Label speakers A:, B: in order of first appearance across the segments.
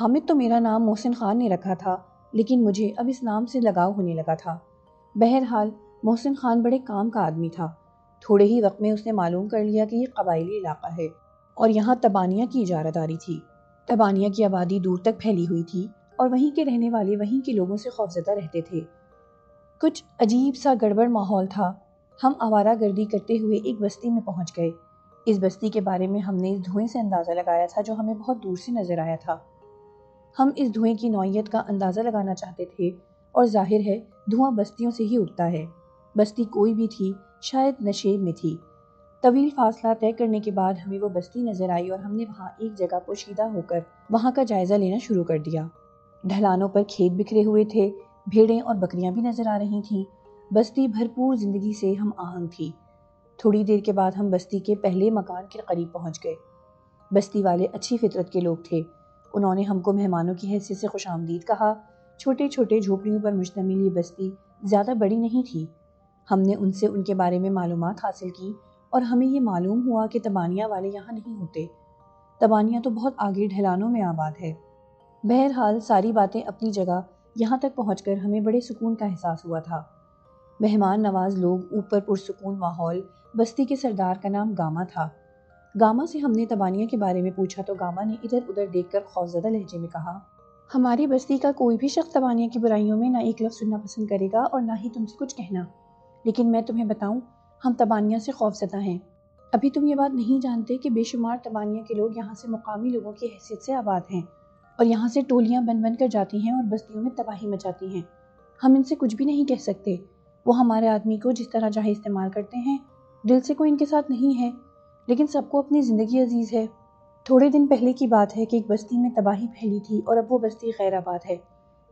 A: حامد تو میرا نام محسن خان نے رکھا تھا، لیکن مجھے اب اس نام سے لگاؤ ہونے لگا تھا۔ بہرحال محسن خان بڑے کام کا آدمی تھا۔ تھوڑے ہی وقت میں اس نے معلوم کر لیا کہ یہ قبائلی علاقہ ہے اور یہاں تبانیہ کی اجارہ داری تھی۔ تبانیہ کی آبادی دور تک پھیلی ہوئی تھی اور وہیں کے رہنے والے وہیں کے لوگوں سے خوفزدہ رہتے تھے۔ کچھ عجیب سا گڑبڑ ماحول تھا۔ ہم آوارہ گردی کرتے ہوئے ایک بستی میں پہنچ گئے۔ اس بستی کے بارے میں ہم نے اس دھوئیں سے اندازہ لگایا تھا جو ہمیں بہت دور سے نظر آیا تھا۔ ہم اس دھوئیں کی نوعیت کا اندازہ لگانا چاہتے تھے اور ظاہر ہے دھواں بستیوں سے ہی اٹھتا ہے۔ بستی کوئی بھی تھی، شاید نشیب میں تھی۔ طویل فاصلہ طے کرنے کے بعد ہمیں وہ بستی نظر آئی اور ہم نے وہاں ایک جگہ پوشیدہ ہو کر وہاں کا جائزہ لینا شروع کر دیا۔ ڈھلانوں پر کھیت بکھرے ہوئے تھے، بھیڑیں اور بکریاں بھی نظر آ رہی تھیں۔ بستی بھرپور زندگی سے ہم آہنگ تھی۔ تھوڑی دیر کے بعد ہم بستی کے پہلے مکان کے قریب پہنچ گئے۔ بستی والے اچھی فطرت کے لوگ تھے۔ انہوں نے ہم کو مہمانوں کی حیثیت سے خوش آمدید کہا۔ چھوٹے چھوٹے جھوپڑیوں پر مشتمل یہ بستی زیادہ بڑی نہیں تھی۔ ہم نے ان سے ان کے بارے میں معلومات حاصل کی اور ہمیں یہ معلوم ہوا کہ تبانیہ والے یہاں نہیں ہوتے۔ تبانیہ تو بہت آگے ڈھلانوں میں آباد ہے۔ بہرحال ساری باتیں اپنی جگہ، یہاں تک پہنچ کر ہمیں بڑے سکون کا احساس ہوا تھا۔ مہمان نواز لوگ، اوپر پرسکون ماحول۔ بستی کے سردار کا نام گاما تھا۔ گاما سے ہم نے تبانیہ کے بارے میں پوچھا تو گاما نے ادھر ادھر دیکھ کر خوفزدہ لہجے میں کہا، ہماری بستی کا کوئی بھی شخص تبانیہ کی برائیوں میں نہ ایک لفظ سننا پسند کرے گا اور نہ ہی تم سے کچھ کہنا۔ لیکن میں تمہیں بتاؤں، ہم تبانیہ سے خوفزدہ ہیں۔ ابھی تم یہ بات نہیں جانتے کہ بے شمار تبانیہ کے لوگ یہاں سے مقامی لوگوں کی حیثیت سے آباد ہیں اور یہاں سے ٹولیاں بن بن کر جاتی ہیں اور بستیوں میں تباہی مچاتی ہیں۔ ہم ان سے کچھ بھی نہیں کہہ سکتے۔ وہ ہمارے آدمی کو جس طرح چاہے استعمال کرتے ہیں، دل سے کوئی ان کے ساتھ نہیں ہے، لیکن سب کو اپنی زندگی عزیز ہے۔ تھوڑے دن پہلے کی بات ہے کہ ایک بستی میں تباہی پھیلی تھی اور اب وہ بستی خیر آباد ہے۔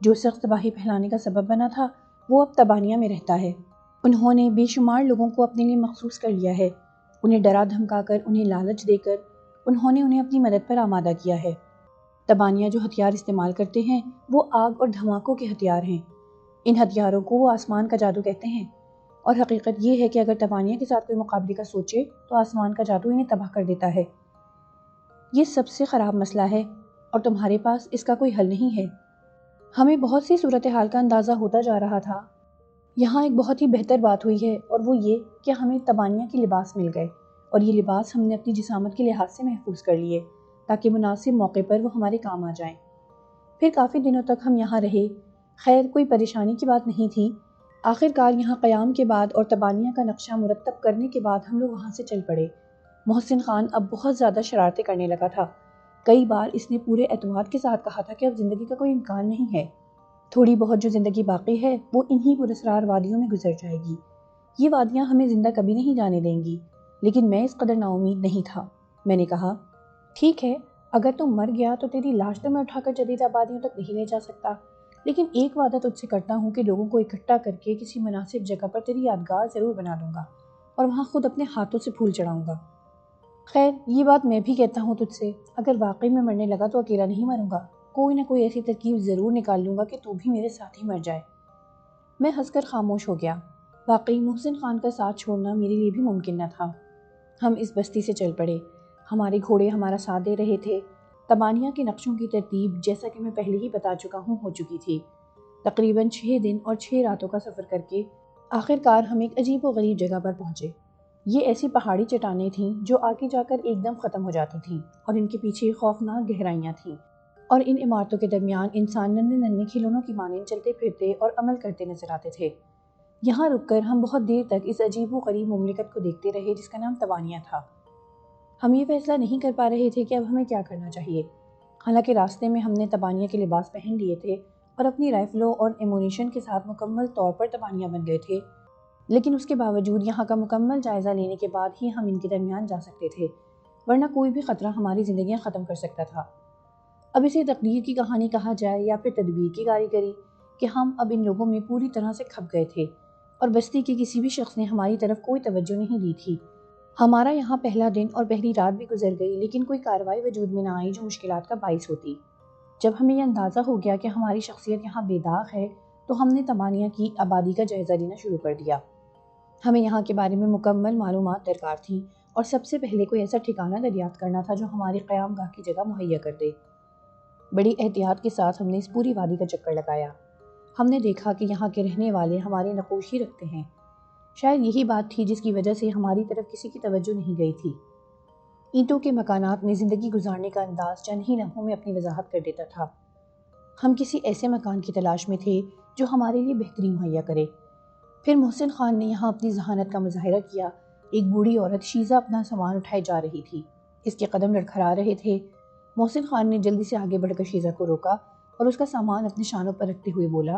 A: جو شخص تباہی پھیلانے کا سبب بنا تھا وہ اب تبانیہ میں رہتا ہے۔ انہوں نے بے شمار لوگوں کو اپنے لیے مخصوص کر لیا ہے۔ انہیں ڈرا دھمکا کر، انہیں لالچ دے کر انہیں اپنی مدد پر آمادہ کیا ہے۔ تبانیہ جو ہتھیار استعمال کرتے ہیں وہ آگ اور دھماکوں کے ہتھیار ہیں۔ ان ہتھیاروں کو وہ آسمان کا جادو کہتے ہیں، اور حقیقت یہ ہے کہ اگر تبانیہ کے ساتھ کوئی مقابلے کا سوچے تو آسمان کا جادو انہیں تباہ کر دیتا ہے۔ یہ سب سے خراب مسئلہ ہے اور تمہارے پاس اس کا کوئی حل نہیں ہے۔ ہمیں بہت سی صورتحال کا اندازہ ہوتا جا رہا تھا۔ یہاں ایک بہت ہی بہتر بات ہوئی ہے اور وہ یہ کہ ہمیں تبانیہ کے لباس مل گئے، اور یہ لباس ہم نے اپنی جسامت کے لحاظ سے محفوظ کر لیے تاکہ مناسب موقع پر وہ ہمارے کام آ جائیں۔ پھر کافی دنوں تک ہم یہاں رہے۔ خیر کوئی پریشانی کی بات نہیں تھی۔ آخر کار یہاں قیام کے بعد اور تبانیہ کا نقشہ مرتب کرنے کے بعد ہم لوگ وہاں سے چل پڑے۔ محسن خان اب بہت زیادہ شرارتیں کرنے لگا تھا۔ کئی بار اس نے پورے اعتماد کے ساتھ کہا تھا کہ اب زندگی کا کوئی امکان نہیں ہے۔ تھوڑی بہت جو زندگی باقی ہے وہ انہی پراسرار وادیوں میں گزر جائے گی۔ یہ وادیاں ہمیں زندہ کبھی نہیں جانے دیں گی۔ لیکن میں اس قدر نا امید نہیں تھا۔ میں نے کہا، ٹھیک ہے، اگر تم مر گیا تو تیری لاش تو میں اٹھا کر جدید آبادیوں تک نہیں لے جا سکتا، لیکن ایک وعدہ تجھ سے کرتا ہوں کہ لوگوں کو اکٹھا کر کے کسی مناسب جگہ پر تیری یادگار ضرور بنا دوں گا اور وہاں خود اپنے ہاتھوں سے پھول چڑھاؤں گا۔ خیر یہ بات میں بھی کہتا ہوں تجھ سے، اگر واقعی میں مرنے لگا تو اکیلا نہیں مروں گا، کوئی نہ کوئی ایسی ترکیب ضرور نکال لوں گا کہ تو بھی میرے ساتھ ہی مر جائے۔ میں ہنس کر خاموش ہو گیا۔ واقعی محسن خان کا ساتھ چھوڑنا میرے لیے بھی ممکن نہ تھا۔ ہم اس بستی سے چل پڑے۔ ہمارے گھوڑے ہمارا ساتھ دے رہے تھے۔ تبانیہ کے نقشوں کی ترتیب جیسا کہ میں پہلے ہی بتا چکا ہوں ہو چکی تھی۔ تقریباً 6 دن اور 6 راتوں کا سفر کر کے آخر کار ہم ایک عجیب و غریب جگہ پر پہنچے۔ یہ ایسی پہاڑی چٹانیں تھیں جو آگے جا کر ایک دم ختم ہو جاتی تھیں اور ان کے پیچھے خوفناک گہرائیاں تھیں، اور ان عمارتوں کے درمیان انسان ننھے ننھے کھلونوں کی مانند چلتے پھرتے اور عمل کرتے نظر آتے تھے۔ یہاں رک کر ہم بہت دیر تک اس عجیب و غریب مملکت کو دیکھتے رہے جس کا نام تبانیہ تھا۔ ہم یہ فیصلہ نہیں کر پا رہے تھے کہ اب ہمیں کیا کرنا چاہیے۔ حالانکہ راستے میں ہم نے تبانیہ کے لباس پہن لیے تھے اور اپنی رائفلوں اور ایمونیشن کے ساتھ مکمل طور پر تبانیہ بن گئے تھے، لیکن اس کے باوجود یہاں کا مکمل جائزہ لینے کے بعد ہی ہم ان کے درمیان جا سکتے تھے، ورنہ کوئی بھی خطرہ ہماری زندگیاں ختم کر سکتا تھا۔ اب اسے تقدیر کی کہانی کہا جائے یا پھر تدبیر کی کاریگری کہ ہم اب ان لوگوں میں پوری طرح سے کھپ گئے تھے اور بستی کے کسی بھی شخص نے ہماری طرف کوئی توجہ نہیں دی تھی۔ ہمارا یہاں پہلا دن اور پہلی رات بھی گزر گئی، لیکن کوئی کارروائی وجود میں نہ آئی جو مشکلات کا باعث ہوتی۔ جب ہمیں یہ اندازہ ہو گیا کہ ہماری شخصیت یہاں بے داغ ہے تو ہم نے تبانیہ کی آبادی کا جائزہ لینا شروع کر دیا۔ ہمیں یہاں کے بارے میں مکمل معلومات درکار تھیں اور سب سے پہلے کوئی ایسا ٹھکانہ دریافت کرنا تھا جو ہماری قیام گاہ کی جگہ مہیا کر دے۔ بڑی احتیاط کے ساتھ ہم نے اس پوری وادی کا چکر لگایا۔ ہم نے دیکھا کہ یہاں کے رہنے والے ہماری نقوشی رکھتے ہیں۔ شاید یہی بات تھی جس کی وجہ سے ہماری طرف کسی کی توجہ نہیں گئی تھی۔ اینٹوں کے مکانات میں زندگی گزارنے کا انداز چند ہی لمحوں میں اپنی وضاحت کر دیتا تھا۔ ہم کسی ایسے مکان کی تلاش میں تھے جو ہمارے لیے بہتری مہیا کرے۔ پھر محسن خان نے یہاں اپنی ذہانت کا مظاہرہ کیا۔ ایک بوڑھی عورت شیزہ اپنا سامان اٹھائے جا رہی تھی۔ اس کے قدم لڑکھڑا رہے تھے۔ محسن خان نے جلدی سے آگے بڑھ کر شیزہ کو روکا اور اس کا سامان اپنے شانوں پر رکھتے ہوئے بولا،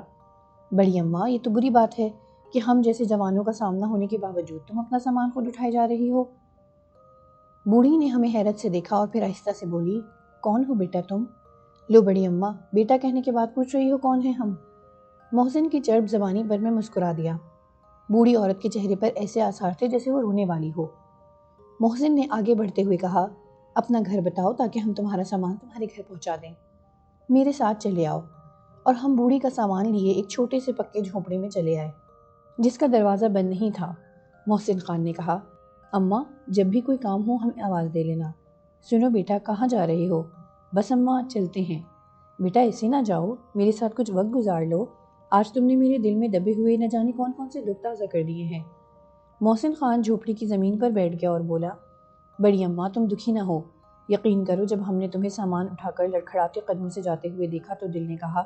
A: بڑی اماں، یہ تو بری بات ہے کہ ہم جیسے جوانوں کا سامنا ہونے کے باوجود تم اپنا سامان خود اٹھائے جا رہی ہو۔ بوڑھی نے ہمیں حیرت سے دیکھا اور پھر آہستہ سے بولی، کون ہو بیٹا تم؟ لو بڑی اماں، بیٹا کہنے کے بعد پوچھ رہی ہو کون ہے ہم؟ محسن کی چرب زبانی پر میں مسکرا دیا۔ بوڑھی عورت کے چہرے پر ایسے آثار تھے جیسے وہ رونے والی ہو۔ محسن نے آگے بڑھتے ہوئے کہا، اپنا گھر بتاؤ تاکہ ہم تمہارا سامان تمہارے گھر پہنچا دیں۔ میرے ساتھ چلے آؤ۔ اور ہم بوڑھی کا سامان لیے ایک چھوٹے سے پکے جھونپڑے میں چلے آئے جس کا دروازہ بند نہیں تھا۔ محسن خان نے کہا، اماں، جب بھی کوئی کام ہو ہمیں آواز دے لینا۔ سنو بیٹا، کہاں جا رہے ہو؟ بس اماں، چلتے ہیں۔ بیٹا ایسے نہ جاؤ، میرے ساتھ کچھ وقت گزار لو۔ آج تم نے میرے دل میں دبے ہوئے نہ جانے کون کون سے دکھ تازہ کر دیے ہیں۔ محسن خان جھوپڑی کی زمین پر بیٹھ گیا اور بولا، بڑی اماں، تم دکھی نہ ہو۔ یقین کرو، جب ہم نے تمہیں سامان اٹھا کر لڑکھڑاتے قدموں سے جاتے ہوئے دیکھا تو دل نے کہا،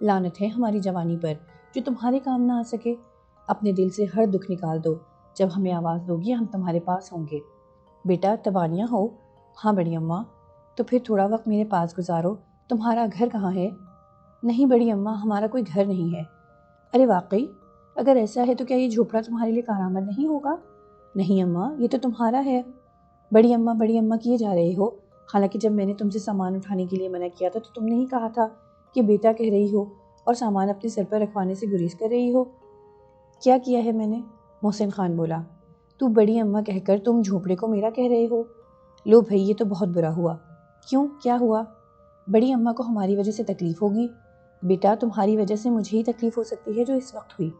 A: لعنت ہے ہماری جوانی پر جو تمہارے کام نہ آ سکے۔ اپنے دل سے ہر دکھ نکال دو۔ جب ہمیں آواز دو گی ہم تمہارے پاس ہوں گے۔ بیٹا، تبانیاں ہو؟ ہاں بڑی اماں۔ تو پھر تھوڑا وقت میرے پاس گزارو۔ تمہارا گھر کہاں ہے؟ نہیں بڑی اماں، ہمارا کوئی گھر نہیں ہے۔ ارے واقعی؟ اگر ایسا ہے تو کیا یہ جھوپڑا تمہارے لیے کارآمد نہیں ہوگا؟ نہیں اماں، یہ تو تمہارا ہے۔ بڑی اماں کیے جا رہے ہو؟ حالانکہ جب میں نے تم سے سامان اٹھانے کے لیے منع کیا تھا تو تم نے ہی کہا تھا کہ بیٹا کہہ رہی ہو اور سامان اپنے سر پر رکھوانے سے گریز کر رہی ہو۔ کیا ہے میں نے؟ محسن خان بولا، تو بڑی اماں کہہ کر تم جھوپڑے کو میرا کہہ رہے ہو؟ لو بھائی، یہ تو بہت برا ہوا۔ کیوں؟ کیا ہوا؟ بڑی اماں کو ہماری وجہ سے تکلیف ہوگی۔ بیٹا، تمہاری وجہ سے مجھے ہی تکلیف ہو سکتی ہے جو اس وقت ہوئی،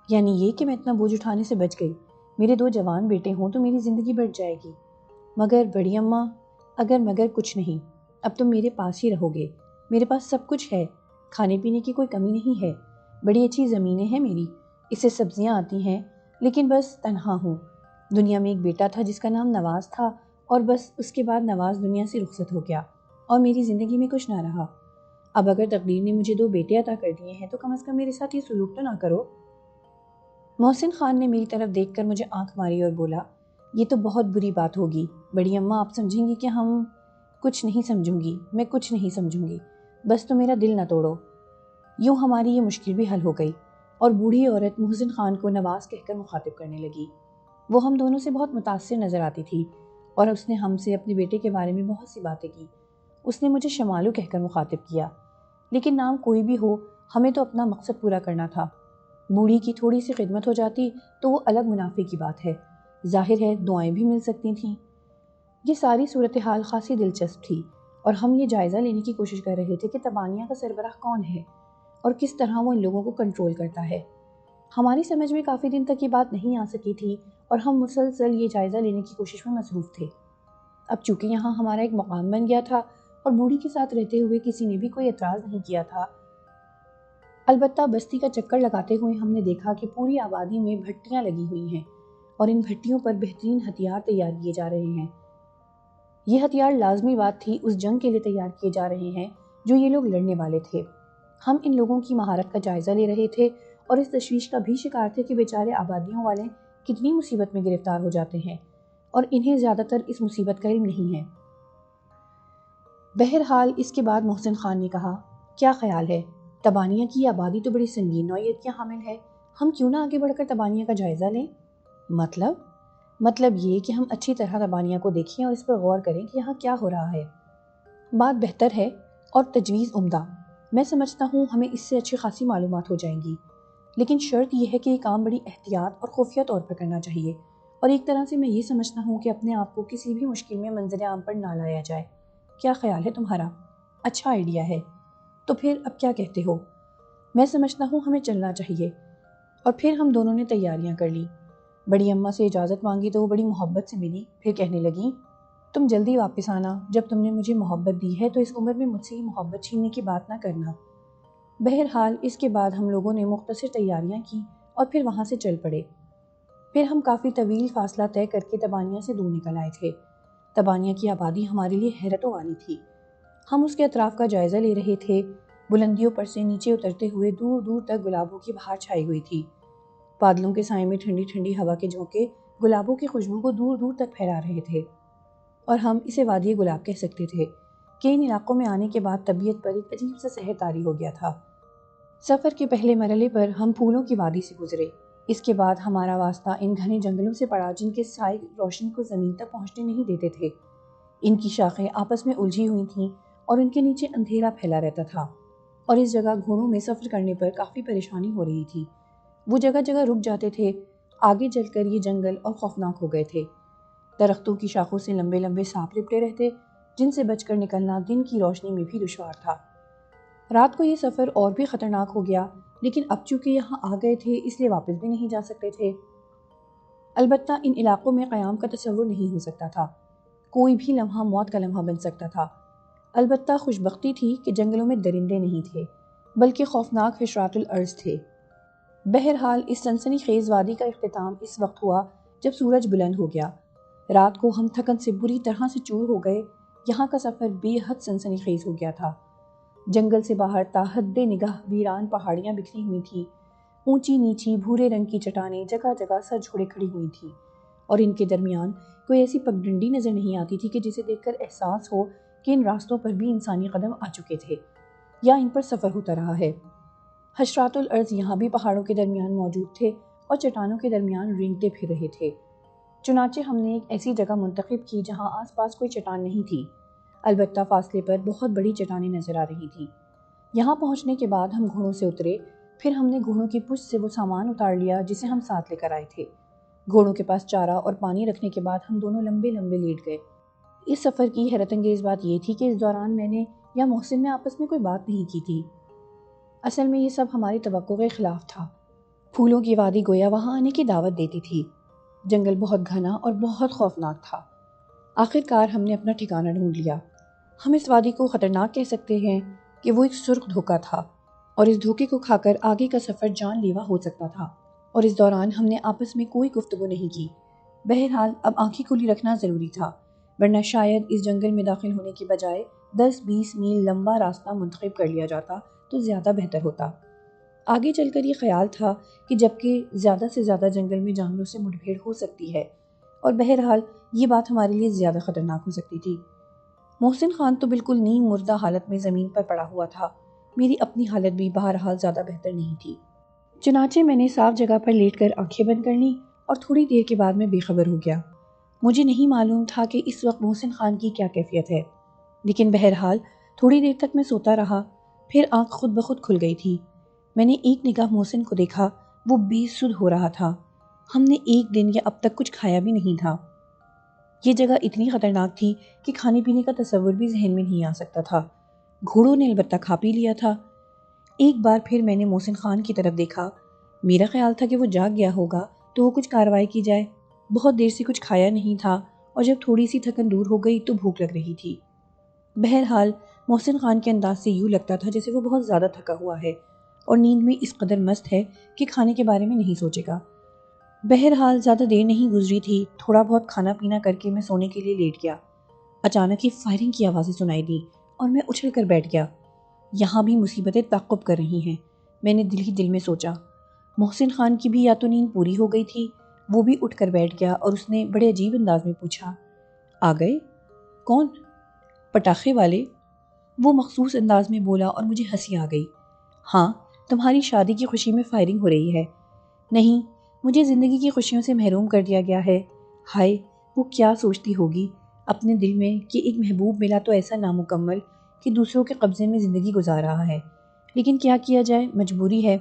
A: یعنی یہ کہ میں اتنا بوجھ اٹھانے سے بچ گئی۔ میرے 2 جوان بیٹے ہوں تو میری زندگی بچ جائے گی۔ مگر بڑی اماں، مگر کچھ نہیں، اب تم میرے پاس ہی رہو گے۔ میرے پاس سب کچھ ہے، کھانے پینے کی کوئی کمی نہیں ہے، بڑی اچھی زمینیں ہیں میری، اس سے سبزیاں آتی ہیں، لیکن بس تنہا ہوں۔ دنیا میں ایک بیٹا تھا جس کا نام نواز تھا، اور بس اس کے بعد نواز دنیا سے رخصت ہو گیا اور میری زندگی میں کچھ نہ رہا۔ اب اگر تقدیر نے مجھے 2 بیٹے عطا کر دیے ہیں تو کم از کم میرے ساتھ یہ سلوک تو نہ کرو۔ محسن خان نے میری طرف دیکھ کر مجھے آنکھ ماری اور بولا، یہ تو بہت بری بات ہوگی بڑی اماں، آپ سمجھیں گی کہ ہم کچھ نہیں سمجھوں گی، میں کچھ نہیں سمجھوں گی، بس تو میرا دل نہ توڑو۔ یوں ہماری یہ مشکل بھی حل ہو گئی اور بوڑھی عورت محسن خان کو نواز کہہ کر مخاطب کرنے لگی۔ وہ ہم دونوں سے بہت متاثر نظر آتی تھی اور اس نے ہم سے اپنے بیٹے کے بارے میں بہت سی باتیں کی۔ اس نے مجھے شمالو کہہ کر مخاطب کیا، لیکن نام کوئی بھی ہو، ہمیں تو اپنا مقصد پورا کرنا تھا۔ بوڑھی کی تھوڑی سی خدمت ہو جاتی تو وہ الگ منافع کی بات ہے، ظاہر ہے دعائیں بھی مل سکتی تھیں۔ یہ ساری صورتحال خاصی دلچسپ تھی اور ہم یہ جائزہ لینے کی کوشش کر رہے تھے کہ تبانیہ کا سربراہ کون ہے اور کس طرح وہ ان لوگوں کو کنٹرول کرتا ہے۔ ہماری سمجھ میں کافی دن تک یہ بات نہیں آ سکی تھی اور ہم مسلسل یہ جائزہ لینے کی کوشش میں مصروف تھے۔ اب چونکہ یہاں ہمارا ایک مقام بن گیا تھا اور بوڑھی کے ساتھ رہتے ہوئے کسی نے بھی کوئی اعتراض نہیں کیا تھا، البتہ بستی کا چکر لگاتے ہوئے ہم نے دیکھا کہ پوری آبادی میں بھٹیاں لگی ہوئی ہیں اور ان بھٹیوں پر بہترین ہتھیار تیار کیے جا رہے ہیں۔ یہ ہتھیار لازمی بات تھی اس جنگ کے لیے تیار کیے جا رہے ہیں جو یہ لوگ لڑنے والے تھے۔ ہم ان لوگوں کی مہارت کا جائزہ لے رہے تھے اور اس تشویش کا بھی شکار تھے کہ بیچارے آبادیوں والے کتنی مصیبت میں گرفتار ہو جاتے ہیں اور انہیں زیادہ تر اس مصیبت کا علم نہیں ہے۔ بہرحال اس کے بعد محسن خان نے کہا، کیا خیال ہے؟ تبانیہ کی آبادی تو بڑی سنگین نوعیت کی حامل ہے، ہم کیوں نہ آگے بڑھ کر تبانیہ کا جائزہ لیں؟ مطلب یہ کہ ہم اچھی طرح تبانیہ کو دیکھیں اور اس پر غور کریں کہ یہاں کیا ہو رہا ہے۔ بات بہتر ہے اور تجویز عمدہ، میں سمجھتا ہوں ہمیں اس سے اچھی خاصی معلومات ہو جائیں گی، لیکن شرط یہ ہے کہ یہ کام بڑی احتیاط اور خفیہ طور پر کرنا چاہیے، اور ایک طرح سے میں یہ سمجھتا ہوں کہ اپنے آپ کو کسی بھی مشکل میں منظر عام پر نہ لایا جائے۔ کیا خیال ہے تمہارا؟ اچھا آئیڈیا ہے، تو پھر اب کیا کہتے ہو؟ میں سمجھتا ہوں ہمیں چلنا چاہیے۔ اور پھر ہم دونوں نے تیاریاں کر لی۔ بڑی اماں سے اجازت مانگی تو وہ بڑی محبت سے ملی، پھر کہنے لگیں، تم جلدی واپس آنا، جب تم نے مجھے محبت دی ہے تو اس عمر میں مجھ سے ہی محبت چھیننے کی بات نہ کرنا۔ بہرحال اس کے بعد ہم لوگوں نے مختصر تیاریاں کی اور پھر وہاں سے چل پڑے۔ پھر ہم کافی طویل فاصلہ طے کر کے تبانیہ سے دور نکل آئے تھے۔ تبانیہ کی آبادی ہمارے لیے حیرتوں والی تھی۔ ہم اس کے اطراف کا جائزہ لے رہے تھے۔ بلندیوں پر سے نیچے اترتے ہوئے دور دور تک گلابوں کی بہار چھائی ہوئی تھی۔ بادلوں کے سائے میں ٹھنڈی ٹھنڈی ہوا کے جھونکے گلابوں کی خوشبو کو دور دور تک پھیلا رہے تھے، اور ہم اسے وادی گلاب کہہ سکتے تھے کہ ان علاقوں میں آنے کے بعد طبیعت پر ایک عجیب سا سحر طاری ہو گیا تھا۔ سفر کے پہلے مرحلے پر ہم پھولوں کی وادی سے گزرے۔ اس کے بعد ہمارا واسطہ ان گھنے جنگلوں سے پڑا جن کے سائے روشنی کو زمین تک پہنچنے نہیں دیتے تھے۔ ان کی شاخیں آپس میں الجھی ہوئی تھیں اور ان کے نیچے اندھیرا پھیلا رہتا تھا، اور اس جگہ گھوڑوں میں سفر کرنے پر کافی پریشانی ہو رہی تھی۔ وہ جگہ جگہ رک جاتے تھے۔ آگے چل کر یہ جنگل اور خوفناک ہو گئے تھے۔ درختوں کی شاخوں سے لمبے لمبے سانپ لپٹے رہتے جن سے بچ کر نکلنا دن کی روشنی میں بھی دشوار تھا۔ رات کو یہ سفر اور بھی خطرناک ہو گیا، لیکن اب چونکہ یہاں آ گئے تھے اس لیے واپس بھی نہیں جا سکتے تھے۔ البتہ ان علاقوں میں قیام کا تصور نہیں ہو سکتا تھا۔ کوئی بھی لمحہ موت کا لمحہ بن سکتا تھا۔ البتہ خوش بختی تھی کہ جنگلوں میں درندے نہیں تھے، بلکہ خوفناک حشرات الارض تھے۔ بہرحال اس سنسنی خیز وادی کا اختتام اس وقت ہوا جب سورج بلند ہو گیا۔ رات کو ہم تھکن سے بری طرح سے چور ہو گئے۔ یہاں کا سفر بے حد سنسنی خیز ہو گیا تھا۔ جنگل سے باہر تا حد نگاہ ویران پہاڑیاں بکھری ہوئی تھیں۔ اونچی نیچی بھورے رنگ کی چٹانیں جگہ جگہ سر جھوڑے کھڑی ہوئی تھیں، اور ان کے درمیان کوئی ایسی پگڈنڈی نظر نہیں آتی تھی کہ جسے دیکھ کر احساس ہو کہ ان راستوں پر بھی انسانی قدم آ چکے تھے یا ان پر سفر ہوتا رہا ہے۔ حشرات الارض یہاں بھی پہاڑوں کے درمیان موجود تھے اور چٹانوں کے درمیان رینگتے پھر رہے تھے۔ چنانچہ ہم نے ایک ایسی جگہ منتخب کی جہاں آس پاس کوئی چٹان نہیں تھی، البتہ فاصلے پر بہت بڑی چٹانیں نظر آ رہی تھیں۔ یہاں پہنچنے کے بعد ہم گھوڑوں سے اترے۔ پھر ہم نے گھوڑوں کی پشت سے وہ سامان اتار لیا جسے ہم ساتھ لے کر آئے تھے۔ گھوڑوں کے پاس چارہ اور پانی رکھنے کے بعد ہم دونوں لمبے لمبے لیٹ گئے۔ اس سفر کی حیرت انگیز بات یہ تھی کہ اس دوران میں نے یا محسن نے آپس میں کوئی بات نہیں کی تھی۔ اصل میں یہ سب ہماری توقع کے خلاف تھا۔ پھولوں کی وادی گویا وہاں آنے کی دعوت دیتی تھی۔ جنگل بہت گھنا اور بہت خوفناک تھا۔ آخر کار ہم نے اپنا ٹھکانہ ڈھونڈ لیا۔ ہم اس وادی کو خطرناک کہہ سکتے ہیں کہ وہ ایک سرخ دھوکہ تھا، اور اس دھوکے کو کھا کر آگے کا سفر جان لیوا ہو سکتا تھا، اور اس دوران ہم نے آپس میں کوئی گفتگو نہیں کی۔ بہرحال اب آنکھیں کھلی رکھنا ضروری تھا، ورنہ شاید اس جنگل میں داخل ہونے کی بجائے 10-20 میل لمبا راستہ منتخب کر لیا جاتا تو زیادہ بہتر ہوتا۔ آگے چل کر یہ خیال تھا کہ جبکہ زیادہ سے زیادہ جنگل میں جانوروں سے مٹ بھیڑ ہو سکتی ہے، اور بہرحال یہ بات ہمارے لیے زیادہ خطرناک ہو سکتی تھی۔ محسن خان تو بالکل نیم مردہ حالت میں زمین پر پڑا ہوا تھا۔ میری اپنی حالت بھی بہرحال زیادہ بہتر نہیں تھی۔ چنانچہ میں نے صاف جگہ پر لیٹ کر آنکھیں بند کر لیں اور تھوڑی دیر کے بعد میں بے خبر ہو گیا۔ مجھے نہیں معلوم تھا کہ اس وقت محسن خان کی کیا کیفیت ہے، لیکن بہرحال تھوڑی دیر تک میں سوتا رہا۔ پھر آنکھ خود بخود کھل گئی تھی۔ میں نے ایک نگاہ محسن کو دیکھا، وہ بے سدھ ہو رہا تھا۔ ہم نے ایک دن یا اب تک کچھ کھایا بھی نہیں تھا۔ یہ جگہ اتنی خطرناک تھی کہ کھانے پینے کا تصور بھی ذہن میں نہیں آ سکتا تھا۔ گھوڑوں نے البتہ کھا پی لیا تھا۔ ایک بار پھر میں نے محسن خان کی طرف دیکھا۔ میرا خیال تھا کہ وہ جاگ گیا ہوگا تو وہ کچھ کارروائی کی جائے۔ بہت دیر سے کچھ کھایا نہیں تھا، اور جب تھوڑی سی تھکن دور ہو گئی تو بھوک لگ رہی تھی۔ بہرحال محسن خان کے انداز سے یوں لگتا تھا جیسے وہ بہت زیادہ تھکا ہوا ہے اور نیند میں اس قدر مست ہے کہ کھانے کے بارے میں نہیں سوچے گا۔ بہرحال زیادہ دیر نہیں گزری تھی، تھوڑا بہت کھانا پینا کر کے میں سونے کے لیے لیٹ گیا۔ اچانک ہی فائرنگ کی آوازیں سنائی دی اور میں اچھل کر بیٹھ گیا۔ یہاں بھی مصیبتیں تعاقب کر رہی ہیں، میں نے دل ہی دل میں سوچا۔ محسن خان کی بھی یا تو نیند پوری ہو گئی تھی، وہ بھی اٹھ کر بیٹھ گیا اور اس نے بڑے عجیب انداز میں پوچھا، آ گئے؟ کون؟ پٹاخے والے؟ وہ مخصوص انداز میں بولا اور مجھے ہنسی آ گئی۔ ہاں، تمہاری شادی کی خوشی میں فائرنگ ہو رہی ہے۔ نہیں، مجھے زندگی کی خوشیوں سے محروم کر دیا گیا ہے۔ ہائے، وہ کیا سوچتی ہوگی اپنے دل میں کہ ایک محبوب ملا تو ایسا نامکمل کہ دوسروں کے قبضے میں زندگی گزار رہا ہے۔ لیکن کیا کیا جائے، مجبوری ہے۔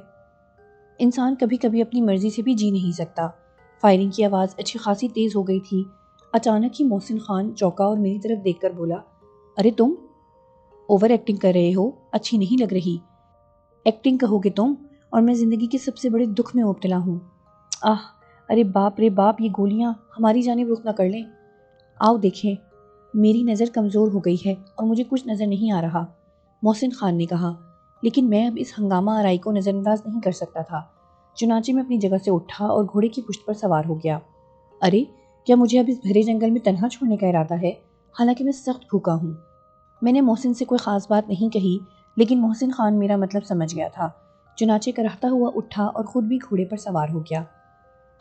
A: انسان کبھی کبھی اپنی مرضی سے بھی جی نہیں سکتا۔ فائرنگ کی آواز اچھی خاصی تیز ہو گئی تھی۔ اچانک ہی محسن خان چونکا اور میری طرف دیکھ کر بولا، ارے تم اوور ایکٹنگ کر رہے ہو، اچھی نہیں لگ رہی۔ ایکٹنگ کہو گے تم، اور میں زندگی کے سب سے بڑے دکھ میں مبتلا ہوں۔ ارے باپ رے باپ، یہ گولیاں ہماری جانب رخ نہ کر لیں۔ آؤ دیکھیں۔ میری نظر کمزور ہو گئی ہے اور مجھے کچھ نظر نہیں آ رہا، محسن خان نے کہا، لیکن میں اب اس ہنگامہ آرائی کو نظر انداز نہیں کر سکتا تھا۔ چنانچہ میں اپنی جگہ سے اٹھا اور گھوڑے کی پشت پر سوار ہو گیا۔ ارے، کیا مجھے اب اس بھرے جنگل میں تنہا چھوڑنے کا ارادہ ہے؟ حالانکہ میں سخت بھوکا ہوں۔ میں نے محسن سے کوئی خاص بات نہیں کہی، لیکن محسن خان میرا مطلب سمجھ گیا تھا۔ چنانچہ کراہتا ہوا اٹھا اور خود بھی گھوڑے پر سوار ہو گیا۔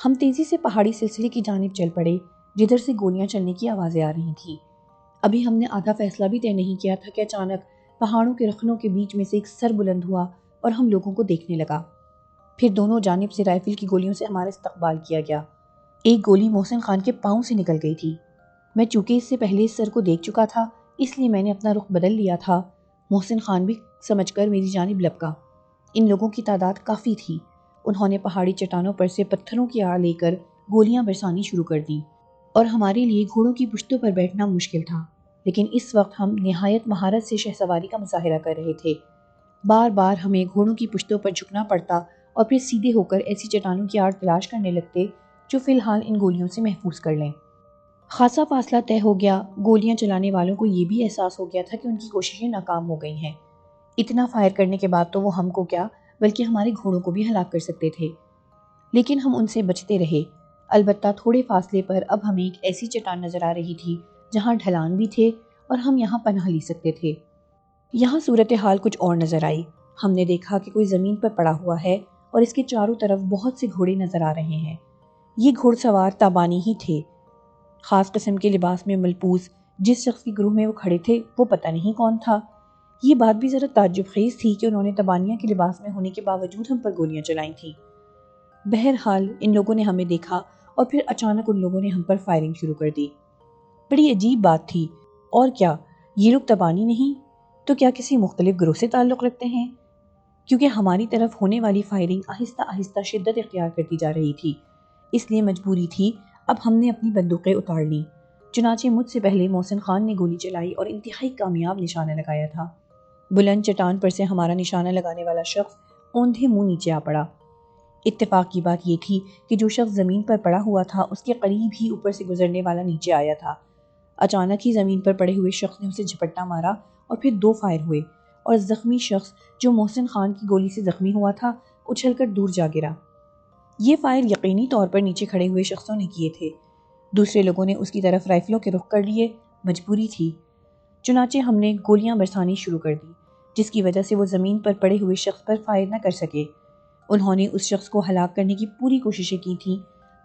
A: ہم تیزی سے پہاڑی سلسلے کی جانب چل پڑے، جدھر سے گولیاں چلنے کی آوازیں آ رہی تھیں۔ ابھی ہم نے آدھا فیصلہ بھی طے نہیں کیا تھا کہ اچانک پہاڑوں کے رخنوں کے بیچ میں سے ایک سر بلند ہوا اور ہم لوگوں کو دیکھنے لگا۔ پھر دونوں جانب سے رائفل کی گولیوں سے ہمارا استقبال کیا گیا۔ ایک گولی محسن خان کے پاؤں سے نکل گئی تھی۔ میں چونکہ اس سے پہلے اس سر کو دیکھ چکا تھا، اس لیے میں نے اپنا رخ بدل لیا تھا۔ محسن خان بھی سمجھ کر میری جانب لپکا۔ ان لوگوں کی تعداد کافی تھی۔ انہوں نے پہاڑی چٹانوں پر سے پتھروں کی آڑ لے کر گولیاں برسانی شروع کر دیں، اور ہمارے لیے گھوڑوں کی پشتوں پر بیٹھنا مشکل تھا، لیکن اس وقت ہم نہایت مہارت سے شہ سواری کا مظاہرہ کر رہے تھے۔ بار بار ہمیں گھوڑوں کی پشتوں پر جھکنا پڑتا اور پھر سیدھے ہو کر ایسی چٹانوں کی آڑ تلاش کرنے لگتے جو فی الحال ان گولیوں سے محفوظ کر لیں۔ خاصا فاصلہ طے ہو گیا۔ گولیاں چلانے والوں کو یہ بھی احساس ہو گیا تھا کہ ان کی کوششیں ناکام ہو گئی ہیں۔ اتنا فائر کرنے کے بعد تو وہ ہم کو کیا بلکہ ہمارے گھوڑوں کو بھی ہلاک کر سکتے تھے، لیکن ہم ان سے بچتے رہے۔ البتہ تھوڑے فاصلے پر اب ہمیں ایک ایسی چٹان نظر آ رہی تھی جہاں ڈھلان بھی تھے اور ہم یہاں پناہ لی سکتے تھے۔ یہاں صورتحال کچھ اور نظر آئی۔ ہم نے دیکھا کہ کوئی زمین پر پڑا ہوا ہے اور اس کے چاروں طرف بہت سے گھوڑے نظر آ رہے ہیں۔ یہ گھوڑ سوار تابانی ہی تھے، خاص قسم کے لباس میں ملبوس۔ جس شخص کی گروہ میں وہ کھڑے تھے وہ پتہ نہیں کون تھا۔ یہ بات بھی ذرا تعجب خیز تھی کہ انہوں نے تبانیہ کے لباس میں ہونے کے باوجود ہم پر گولیاں چلائی تھیں۔ بہرحال ان لوگوں نے ہمیں دیکھا اور پھر اچانک ان لوگوں نے ہم پر فائرنگ شروع کر دی۔ بڑی عجیب بات تھی، اور کیا یہ لوگ تبانی نہیں تو کیا کسی مختلف گروہ سے تعلق رکھتے ہیں؟ کیونکہ ہماری طرف ہونے والی فائرنگ آہستہ آہستہ شدت اختیار کرتی جا رہی تھی، اس لیے مجبوری تھی اب ہم نے اپنی بندوقیں اتار لیں۔ چنانچہ مجھ سے پہلے محسن خان نے گولی چلائی اور انتہائی کامیاب نشانہ لگایا تھا۔ بلند چٹان پر سے ہمارا نشانہ لگانے والا شخص اوندھے منہ نیچے آ پڑا۔ اتفاق کی بات یہ تھی کہ جو شخص زمین پر پڑا ہوا تھا اس کے قریب ہی اوپر سے گزرنے والا نیچے آیا تھا۔ اچانک ہی زمین پر پڑے ہوئے شخص نے اسے جھپٹا مارا اور پھر 2 فائر ہوئے اور زخمی شخص جو محسن خان کی گولی سے زخمی ہوا تھا اچھل کر دور جا گرا۔ یہ فائر یقینی طور پر نیچے کھڑے ہوئے شخصوں نے کیے تھے۔ دوسرے لوگوں نے اس کی طرف رائفلوں کے رخ کر لیے، مجبوری تھی۔ چنانچہ ہم نے گولیاں برسانی شروع کر دی، جس کی وجہ سے وہ زمین پر پڑے ہوئے شخص پر فائر نہ کر سکے۔ انہوں نے اس شخص کو ہلاک کرنے کی پوری کوششیں کی تھیں،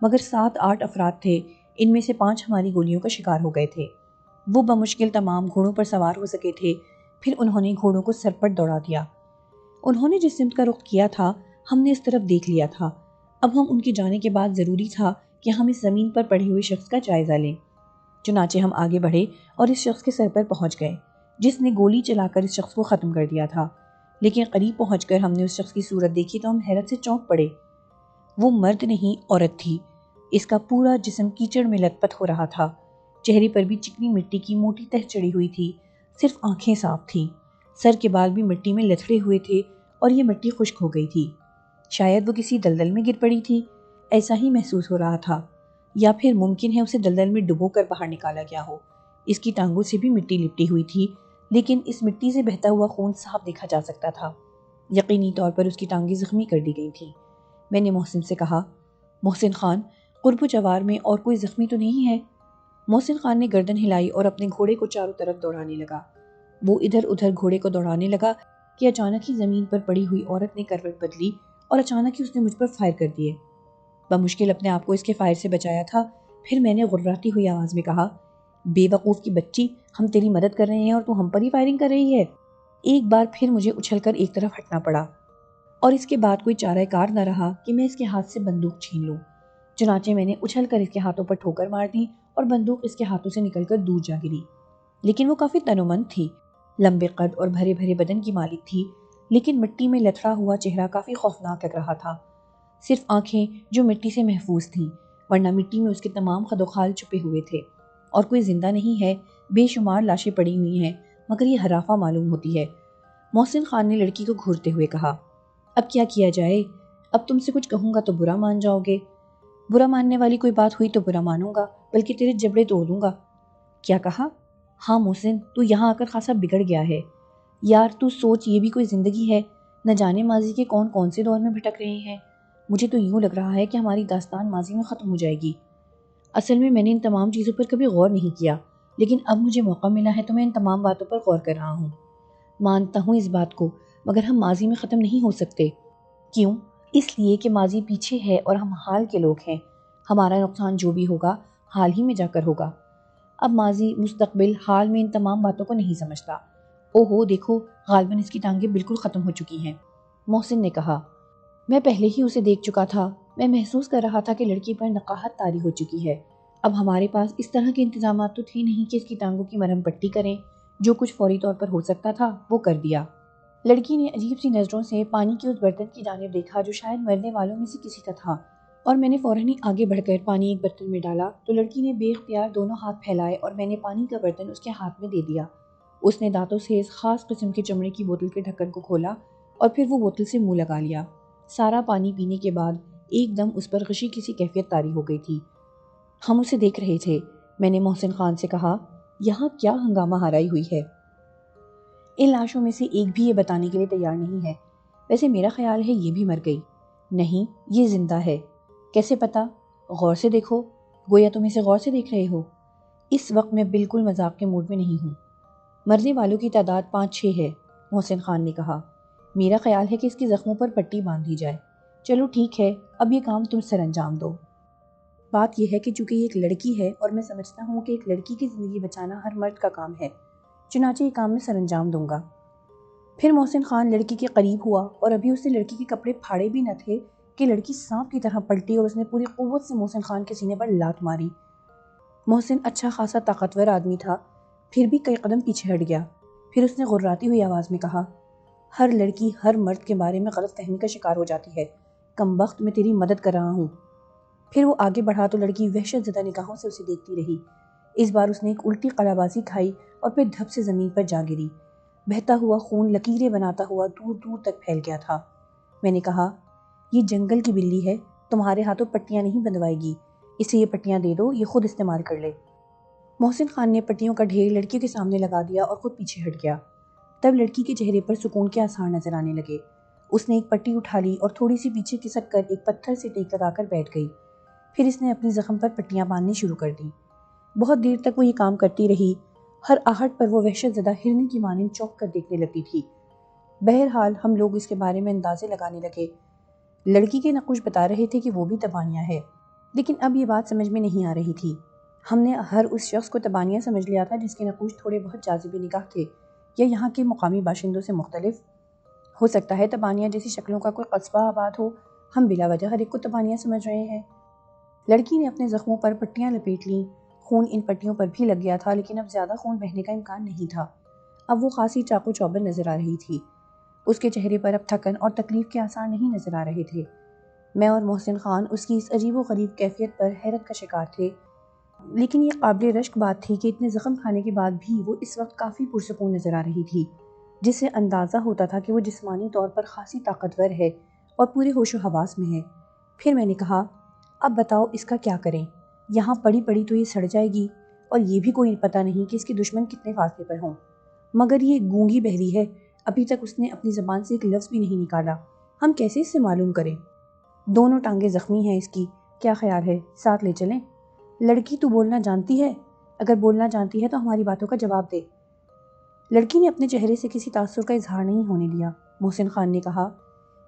A: مگر 7-8 افراد تھے، ان میں سے 5 ہماری گولیوں کا شکار ہو گئے تھے۔ وہ بمشکل تمام گھوڑوں پر سوار ہو سکے تھے۔ پھر انہوں نے گھوڑوں کو سر پر دوڑا دیا۔ انہوں نے جس سمت کا رخ کیا تھا ہم نے اس طرف دیکھ لیا تھا۔ اب ہم ان کے جانے کے بعد ضروری تھا کہ ہم اس زمین پر پڑے ہوئے شخص کا جائزہ لیں۔ چنانچہ ہم آگے بڑھے اور اس شخص کے سر پر پہنچ گئے جس نے گولی چلا کر اس شخص کو ختم کر دیا تھا، لیکن قریب پہنچ کر ہم نے اس شخص کی صورت دیکھی تو ہم حیرت سے چونک پڑے۔ وہ مرد نہیں عورت تھی۔ اس کا پورا جسم کیچڑ میں لت پت ہو رہا تھا، چہرے پر بھی چکنی مٹی کی موٹی تہ چڑھی ہوئی تھی، صرف آنکھیں صاف تھیں۔ سر کے بال بھی مٹی میں لتھڑے ہوئے تھے اور یہ مٹی خشک ہو گئی تھی۔ شاید وہ کسی دلدل میں گر پڑی تھی، ایسا ہی محسوس ہو رہا تھا، یا پھر ممکن ہے اسے دلدل میں ڈبو کر باہر نکالا گیا ہو۔ اس کی ٹانگوں سے بھی مٹی لپٹی ہوئی تھی، لیکن اس مٹی سے بہتا ہوا خون صاف دیکھا جا سکتا تھا۔ یقینی طور پر اس کی ٹانگیں زخمی کر دی گئی تھیں۔ میں نے محسن سے کہا، محسن خان، قرب و جوار میں اور کوئی زخمی تو نہیں ہے؟ محسن خان نے گردن ہلائی اور اپنے گھوڑے کو چاروں طرف دوڑانے لگا۔ وہ ادھر ادھر گھوڑے کو دوڑانے لگا کہ اچانک ہی زمین پر پڑی ہوئی عورت نے کروٹ بدلی اور اچانک ہی اس نے مجھ پر فائر کر دیے۔ بمشکل اپنے آپ کو اس کے فائر سے بچایا تھا۔ پھر میں نے غراتی ہوئی آواز میں کہا، بے وقوف کی بچی، ہم تیری مدد کر رہے ہیں اور تو ہم پر ہی فائرنگ کر رہی ہے۔ ایک بار پھر مجھے اچھل کر ایک طرف ہٹنا پڑا اور اس کے بعد کوئی چارہ کار نہ رہا کہ میں اس کے ہاتھ سے بندوق چھین لوں۔ چنانچہ میں نے اچھل کر اس کے ہاتھوں پر ٹھوکر مار دی اور بندوق اس کے ہاتھوں سے نکل کر دور جا گری۔ لیکن وہ کافی تنومند تھی، لمبے قد اور بھرے بھرے بدن کی مالک تھی، لیکن مٹی میں لتھڑا ہوا چہرہ کافی خوفناک لگ رہا تھا۔ صرف آنکھیں جو مٹی سے محفوظ تھیں، ورنہ مٹی میں اس کے تمام خد و خال چھپے ہوئے تھے۔ اور کوئی زندہ نہیں ہے، بے شمار لاشیں پڑی ہوئی ہیں، مگر یہ ہرافہ معلوم ہوتی ہے۔ محسن خان نے لڑکی کو گھورتے ہوئے کہا، اب کیا کیا جائے؟ اب تم سے کچھ کہوں گا تو برا مان جاؤ گے۔ برا ماننے والی کوئی بات ہوئی تو برا مانوں گا، بلکہ تیرے جبڑے توڑ دوں گا۔ کیا کہا؟ ہاں محسن، تو یہاں آ کر خاصا بگڑ گیا ہے یار۔ تو سوچ، یہ بھی کوئی زندگی ہے؟ نہ جانے ماضی کے کون کون سے دور میں بھٹک رہے ہیں۔ مجھے تو یوں لگ رہا ہے کہ ہماری داستان ماضی میں ختم ہو جائے گی۔ اصل میں نے ان تمام چیزوں پر کبھی غور نہیں کیا، لیکن اب مجھے موقع ملا ہے تو میں ان تمام باتوں پر غور کر رہا ہوں۔ مانتا ہوں اس بات کو، مگر ہم ماضی میں ختم نہیں ہو سکتے۔ کیوں؟ اس لیے کہ ماضی پیچھے ہے اور ہم حال کے لوگ ہیں۔ ہمارا نقصان جو بھی ہوگا حال ہی میں جا کر ہوگا۔ اب ماضی، مستقبل، حال میں ان تمام باتوں کو نہیں سمجھتا۔ اوہو دیکھو، غالباً اس کی ٹانگیں بالکل ختم ہو چکی ہیں، محسن نے کہا۔ میں پہلے ہی اسے دیکھ چکا تھا۔ میں محسوس کر رہا تھا کہ لڑکی پر نقاہت طاری ہو چکی ہے۔ اب ہمارے پاس اس طرح کے انتظامات تو تھے نہیں کہ اس کی ٹانگوں کی مرہم پٹی کریں۔ جو کچھ فوری طور پر ہو سکتا تھا وہ کر دیا۔ لڑکی نے عجیب سی نظروں سے پانی کے اس برتن کی جانب دیکھا جو شاید مرنے والوں میں سے کسی کا تھا، اور میں نے فوراً ہی آگے بڑھ کر پانی ایک برتن میں ڈالا تو لڑکی نے بے اختیار دونوں ہاتھ پھیلائے اور میں نے پانی کا برتن اس کے ہاتھ میں دے دیا۔ اس نے دانتوں سے اس خاص قسم کے چمڑے کی بوتل کے ڈھکن کو کھولا اور پھر وہ بوتل سے منہ لگا لیا۔ سارا پانی پینے کے بعد ایک دم اس پر غشی کی سی کیفیت طاری ہو گئی تھی۔ ہم اسے دیکھ رہے تھے۔ میں نے محسن خان سے کہا، یہاں کیا ہنگامہ ہرائی ہوئی ہے؟ ان لاشوں میں سے ایک بھی یہ بتانے کے لیے تیار نہیں ہے۔ ویسے میرا خیال ہے یہ بھی مر گئی۔ نہیں، یہ زندہ ہے۔ کیسے پتا؟ غور سے دیکھو، گویا تم اسے غور سے دیکھ رہے ہو۔ اس وقت میں بالکل مذاق کے موڈ میں نہیں ہوں۔ مرنے والوں کی تعداد 5-6 ہے، محسن خان نے کہا۔ میرا خیال ہے کہ اس کے زخموں پر پٹی باندھ دی جائے۔ چلو ٹھیک ہے، اب یہ کام تم سر انجام دو۔ بات یہ ہے کہ چونکہ یہ ایک لڑکی ہے اور میں سمجھتا ہوں کہ ایک لڑکی کی زندگی بچانا ہر مرد کا کام ہے، چنانچہ یہ کام میں سر انجام دوں گا۔ پھر محسن خان لڑکی کے قریب ہوا اور ابھی اس نے لڑکی کے کپڑے پھاڑے بھی نہ تھے کہ لڑکی سانپ کی طرح پلٹی اور اس نے پوری قوت سے محسن خان کے سینے پر لات ماری۔ محسن اچھا خاصا طاقتور آدمی تھا، پھر بھی کئی قدم پیچھے ہٹ گیا۔ پھر اس نے غراتی ہوئی آواز میں کہا، ہر لڑکی ہر مرد کے بارے میں غلط فہمی کا شکار ہو جاتی ہے، کمبخت میں تیری مدد کر رہا ہوں۔ پھر وہ آگے بڑھا تو لڑکی وحشت زدہ نگاہوں سے اسے دیکھتی رہی۔ اس بار اس نے ایک الٹی قلابازی کھائی اور پھر دھپ سے زمین پر جا گری۔ بہتا ہوا خون لکیریں بناتا ہوا دور دور تک پھیل گیا تھا۔ میں نے کہا، یہ جنگل کی بلی ہے، تمہارے ہاتھوں پٹیاں نہیں بندوائے گی، اسے یہ پٹیاں دے دو، یہ خود استعمال کر لے۔ محسن خان نے پٹیوں کا ڈھیر لڑکی کے سامنے لگا دیا اور خود پیچھے ہٹ گیا۔ تب لڑکی کے چہرے پر سکون کے آثار نظر آنے لگے۔ اس نے ایک پٹی اٹھا لی اور تھوڑی سی پیچھے کھسک کر ایک پتھر سے ٹیک لگا کر بیٹھ گئی۔ پھر اس نے اپنی زخم پر پٹیاں باندھنی شروع کر دی۔ بہت دیر تک وہ یہ کام کرتی رہی۔ ہر آہٹ پر وہ وحشت زدہ ہرنی کی مانند چونک کر دیکھنے لگتی تھی۔ بہرحال ہم لوگ اس کے بارے میں اندازے لگانے لگے۔ لڑکی کے نقوش بتا رہے تھے کہ وہ بھی تبانیہ ہے، لیکن اب یہ بات سمجھ میں نہیں آ رہی تھی۔ ہم نے ہر اس شخص کو تبانیہ سمجھ لیا تھا جس کے نقوش تھوڑے بہت جاذب نگاہ تھے یا یہاں کے مقامی باشندوں سے مختلف۔ ہو سکتا ہے تبانیہ جیسی شکلوں کا کوئی قصبہ آباد ہو، ہم بلا وجہ ہر ایک کو تبانیہ سمجھ رہے ہیں۔ لڑکی نے اپنے زخموں پر پٹیاں لپیٹ لیں۔ خون ان پٹیوں پر بھی لگ گیا تھا، لیکن اب زیادہ خون بہنے کا امکان نہیں تھا۔ اب وہ خاصی چاقو چوبند نظر آ رہی تھی۔ اس کے چہرے پر اب تھکن اور تکلیف کے آثار نہیں نظر آ رہے تھے۔ میں اور محسن خان اس کی اس عجیب و غریب کیفیت پر حیرت کا شکار تھے، لیکن یہ قابل رشک بات تھی کہ اتنے زخم کھانے کے بعد بھی وہ اس وقت کافی پرسکون نظر آ رہی تھی، جس سے اندازہ ہوتا تھا کہ وہ جسمانی طور پر خاصی طاقتور ہے اور پورے ہوش و حواس میں ہے۔ پھر میں نے کہا، اب بتاؤ اس کا کیا کریں؟ یہاں پڑی پڑی تو یہ سڑ جائے گی، اور یہ بھی کوئی پتہ نہیں کہ اس کے دشمن کتنے فاصلے پر ہوں۔ مگر یہ گونگی بہری ہے، ابھی تک اس نے اپنی زبان سے ایک لفظ بھی نہیں نکالا۔ ہم کیسے اس سے معلوم کریں؟ دونوں ٹانگیں زخمی ہیں اس کی، کیا خیال ہے ساتھ لے چلیں؟ لڑکی تو بولنا جانتی ہے، اگر بولنا جانتی ہے تو ہماری باتوں کا جواب دے۔ لڑکی نے اپنے چہرے سے کسی تاثر کا اظہار نہیں ہونے دیا۔ محسن خان نے کہا،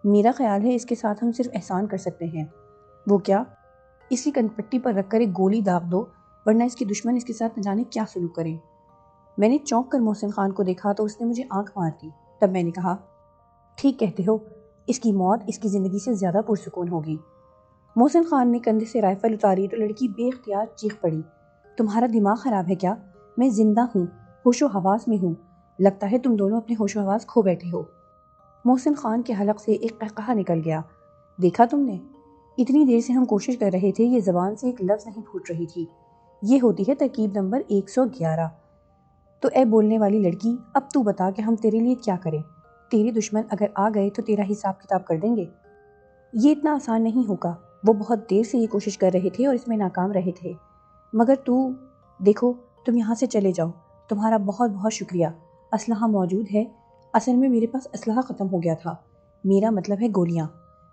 A: میرا خیال ہے اس کے ساتھ ہم صرف احسان کر سکتے ہیں۔ وہ کیا؟ اس کی کنپٹی پر رکھ کر ایک گولی داغ دو، ورنہ اس کے دشمن اس کے ساتھ نہ جانے کیا سلوک کریں۔ میں نے چونک کر محسن خان کو دیکھا تو اس نے مجھے آنکھ مار دی۔ تب میں نے کہا، ٹھیک کہتے ہو، اس کی موت اس کی زندگی سے زیادہ پرسکون ہوگی۔ محسن خان نے کندھے سے رائفل اتاری تو لڑکی بے اختیار چیخ پڑی، تمہارا دماغ خراب ہے کیا؟ میں زندہ ہوں، ہوش و حواس میں ہوں، لگتا ہے تم دونوں اپنے ہوش و حواس کھو بیٹھے ہو۔ محسن خان کے حلق سے ایک قہقہہ نکل گیا۔ دیکھا تم نے؟ اتنی دیر سے ہم کوشش کر رہے تھے، یہ زبان سے ایک لفظ نہیں پھوٹ رہی تھی۔ یہ ہوتی ہے ترکیب نمبر 111۔ تو اے بولنے والی لڑکی، اب تو بتا کہ ہم تیرے لیے کیا کریں؟ تیرے دشمن اگر آ گئے تو تیرا حساب کتاب کر دیں گے۔ یہ اتنا آسان نہیں ہوگا، وہ بہت دیر سے یہ کوشش کر رہے تھے اور اس میں ناکام رہے تھے۔ مگر دیکھو، تم یہاں سے چلے جاؤ، تمہارا بہت بہت شکریہ۔ اسلحہ موجود ہے؟ اصل میں میرے پاس اسلحہ ختم ہو گیا تھا، میرا مطلب ہے گولیاں،